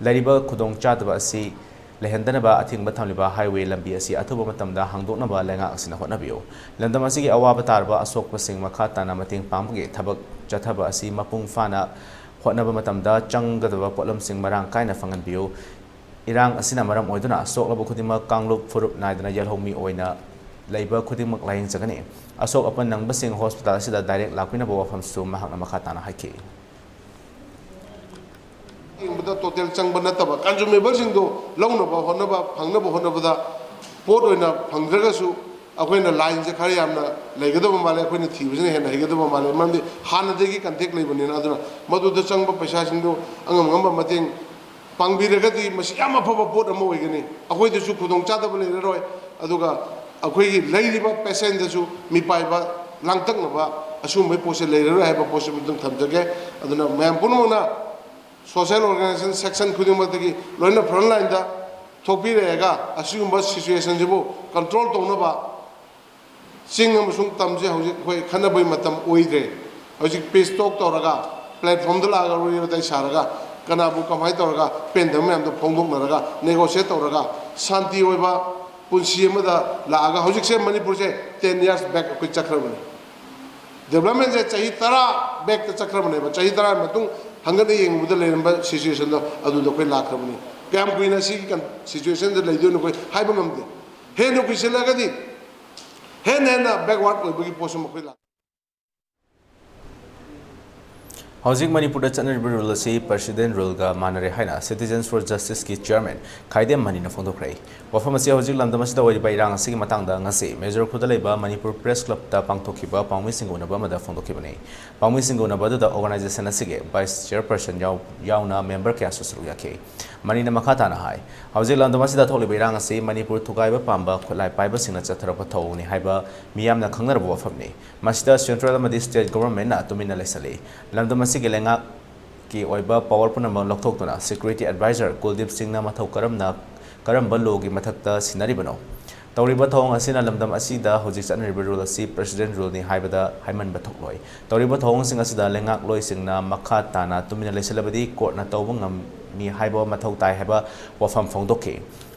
Ladiba Kudong Chadaba Si Lehendanaba Ating Batamiba Highway Lambi Asi Atuba Matamda Hangdonaba Lenga Asina Honabio Landamasi Awabatarba Asok Pasing Makatana Mating Pamgi Tabak Jataba Asi Mapung Fana Honaba Matamda Changadaba Potlam Sing Marang Kaina Fangan Bio Irang asina maram oiduna asok labo khudimak Kanglub furup naidana yalhomi oina leiba khudimak laing jagani asok apan nang basing hospital asida direct lakpina bo wafam su mahakna makhatana haiki
ingbuda total changba nataba consumable sing do lawnaba honaba phangnaba honaba pot oina phangdraga su akoina line je khari amna legadaba male akoina thibusina hena hegadaba male mandi hana degi contact leibani aduna madu da changba paisa sing do angam ngamba mateng Pangbiragati Masiama Papa Port Amoigani, Away the Sukudong Chadabal Roy, Aduga, Away Lady Passend the Su, Mipaiba, Langtanaba, assume my post later, I have a possible Tamjage, Aduna Mampuna, Social Organization Section Kudimataki, Lona Pronlinda, Topirega, assume bus situation, control Tonaba, Singam Sung Tamja, Kanabai Matam Oidre, Ojik Pace Talk Toraga, platform the Laga, Saraga. Kanabu kamai toraga pendam am the pongdok naraga negotiate toraga santi oiba punsi amada laaga hojik se Manipur se 10 years back ko chakra bani development से चाही तरा बैक चक्रमने चाही तरा हंगने येंबुद लेरंबा सिचुएशन दो अदुदो कोई लाखरबनी क्या कुइना सी सिचुएशन दे लेदो कोई हाइबा ngamde हे नो कुइसलगदी हे नेना बैकवर्ड ओइबगी पोसम कोई ला
Housing Manipur चनरिब रूल से प्रेसिडेंट रूल का मानरे हाइना सिटीजन्स फॉर जस्टिस की चेयरमैन खाइदेम मनी फोंदोखरे वफम से हौजिक लमदमसिद ओइबा इरांग असि मतंगदा ngasi मेजर खुदा लेबा मणिपुर प्रेस क्लब ता पांगथोखिबा पाउमी सिंगोनबा मदा फोंदोखिबने पाउमी सिंगोनबा द ऑर्गेनाइजेशन असिगे वाइस चेयरपर्सन याउना मेंबर क्या सुसरु याखे मनीना मखाताना हाय हौजिक लमदमसिद थोलिबा इरांग असि मणिपुर थुगाइबा पांबा खुलाई पाइबा सिंगना चथरप थौनी हाइबा मियामना खंगनरबो वफमने मसिदा सेंट्रल मदि स्टेट गवर्नमेंट ना तुमिना लेसले लमदम की लेंगा की ओइबा पावर पुनम लौथोक्तुना सिक्योरिटी एडवाइजर कुलदीप सिंह मथौ करम लोगी मथक्ता सिनरिबनो तौरिबा थौंग असिना लमदम असिदा होजिक चनरिबा रूल असि प्रेसिडेंट रूल नि हाइबदा हाइमन बथोक्लोय तौरिबा थौंग सिंग असिदा लेंगाक लोय सिंगना मखा ताना तुमिना लेसलबदी कोर्टना तौबा ngami हाइबा मथौ ताय हाइबा वफम फोंदोके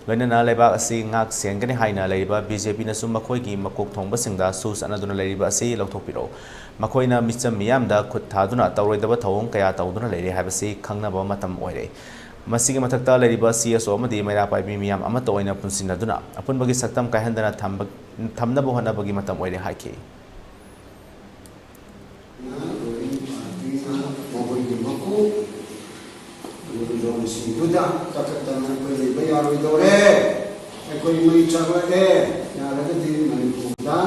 लोइनना लेबा असि ngak सेंगने हाइना लेबा बीजेपी नसु मखोयगी मकोक थोंबा सिंगदा सुस अनदुना लेबा असि लौथोकपिरो मखोइना मिचम मियामदा खुद थादुना तौरोइदबा थौंग कया तौदुना लेरे हाइबसि खंगनबा मतम ओइरे मसिगे मथक्ता लेरिबा सीएसओ अमदि मैरा पाइबी मियाम अमत ओइना पुनसिनदुना अपुनबगी सक्तम काहंदना थमनबो हनबगी मतम ओइरे हाइखि
Duda kakatan ko ni bayaro dore ko ni chagale ya laga di Manipur da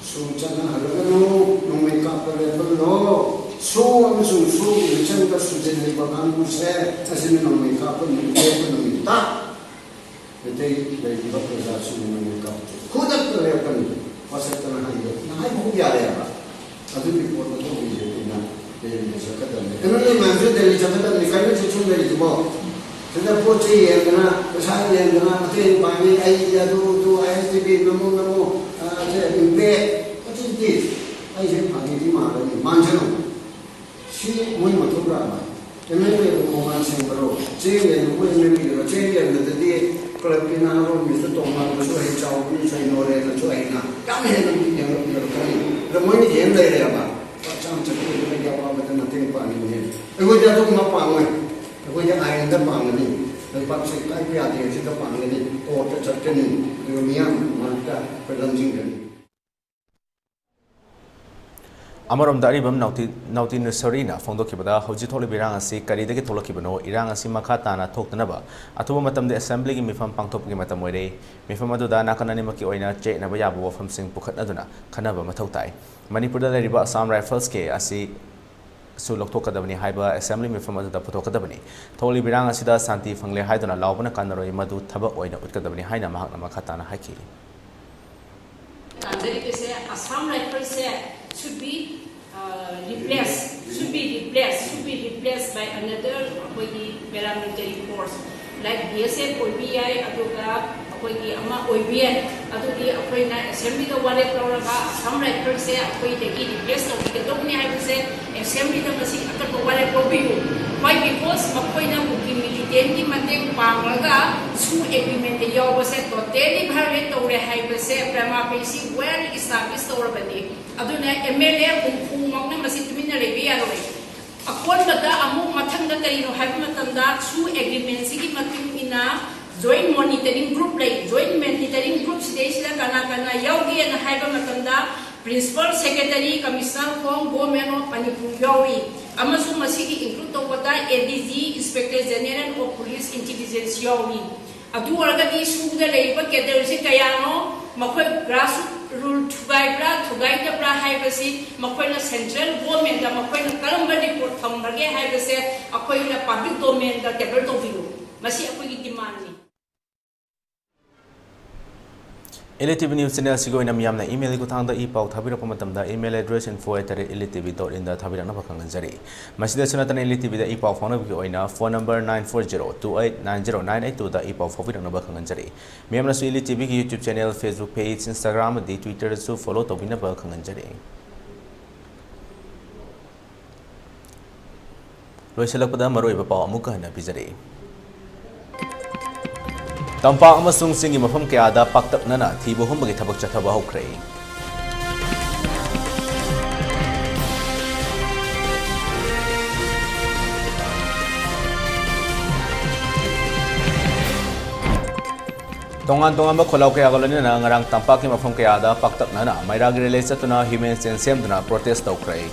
su chana halagano nung may kapare lo su ni changa su jene bagan ko se asin nung may kapare ni ko ni ta ete dai di ba za su ni may kap kudak to le kan pasakta na hayo na hay bu ya le ba adu bi ko to ni je na Kena ni manfaat dari catatan ni kaya cucu dari itu bawa. Kita poci yang kena, kesal yang kena, mesti bagi ayah tu ayah TV nemu, ada imbe, macam ni. Ayah bagi di mana ni, macam mana? Si mui macam berapa? Kena ni orang sing baru, ciri yang mui ni dia, ciri yang tadi kalau kita orang mesti tomar, mesti hijau, mesti Naorem, mesti Ina. Kami yang kali, ramai ni yang dari apa? Macam cakap kita jawab betul nanti pani ni. Aku jatuh kena pangai. Aku yang ayam dah pangai ni. Lepas sekai biar dia cerita pangai ni. Oh tercakap ni. Aku miam mantap berlanjut ni.
अमरम दारिबम नौती नर्सरीना फोंदोखिबदा हौजि थोलिब इरांग असि करिदगे थोलखिबनो इरांग असि मखा ताना थोक्तनबा अथुबा मतमदे असेंबलीगी मिफम पांगथोपगी मतम ओइरे मिफम अदुदा नाकनानि मकी ओइना चेनबा याबो वफम सिंग पुखतनदुना खनबा मथौ ताई मणिपुरदा लेरिबा असम राइफल्स के असि सु लौथोकदबनी हाइबा असेंबली मिफम अदुदा पुथोकदबनी थोलिब इरांग असिदा शांति फंगले हाइदुना लावबना कानरोय मदु थबक ओइना उतकदबनी हाइना महकना मखा ताना हाइखि
Assam Rifles should be replaced by another paramilitary force like BSF OBI aduga akoigi ama OBI adudi akoina assembly da wale proraga Assam Rifles se akoi deki replace to ke dokni haibse assembly da masi akar to wale probiu why because akoina muki militant ki mateng pangaga su agreement de yaw se totally bharve to re haibse prama facie well established or bani aduna MLA kumfu makna masi tumina lebi aroi akon bada amu mathang da karino habi matanda su agreement sigi matimina joint monitoring group like joint monitoring group stage la kana yawgi na haiba matanda principal secretary commissioner from government of Manipur yawi amasu masigi include to bada ADG inspector general of police intelligence yawi adu waragadi su da leiba kedar se kayano makoi grassroots rule thugai tabra haibasi makoina central government da makoina karamba report thambage haibase akoina public domain da table to view masi akoi demand ni
ELITETV News Channel sigoina miyamna email ko thangda e pau thabira pamatamda email address info@elitetv.in da thabira na bakhanganjari masida sunatana ELITETV da e pau phone bi oina phone number 9402890982 da e pau phobira na bakhanganjari miyamna su ELITETV ki YouTube channel Facebook page Instagram di Twitter su follow tobina bakhanganjari loisalakpada maroi ba pau amuka na bijari तंपा अमसुंग सिंगी मफम कयादा पाक्तकनना थीबो हुंबगी थबक चथबा हौख्रे Tongan-tongan ba kholaw kaya galon na ngarang tampak ki mafam kaya da paktak na mairagi relate sa tuna human sensem na protest daw kray.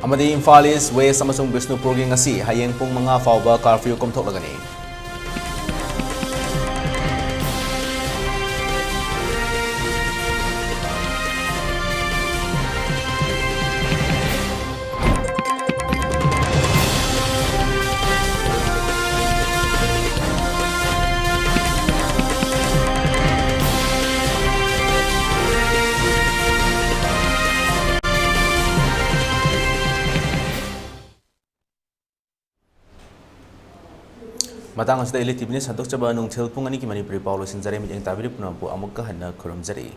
Amadi Imphal East West amasung Bishnupur gi ngasi hayeng pung mga fauba curfew kumthok lagani. Matang asda ELITETV ni santok coba nung telpung ani ki Manipuri Paulo sinjare mi jeng tabiri punampu amuk ka hanna kurum jari.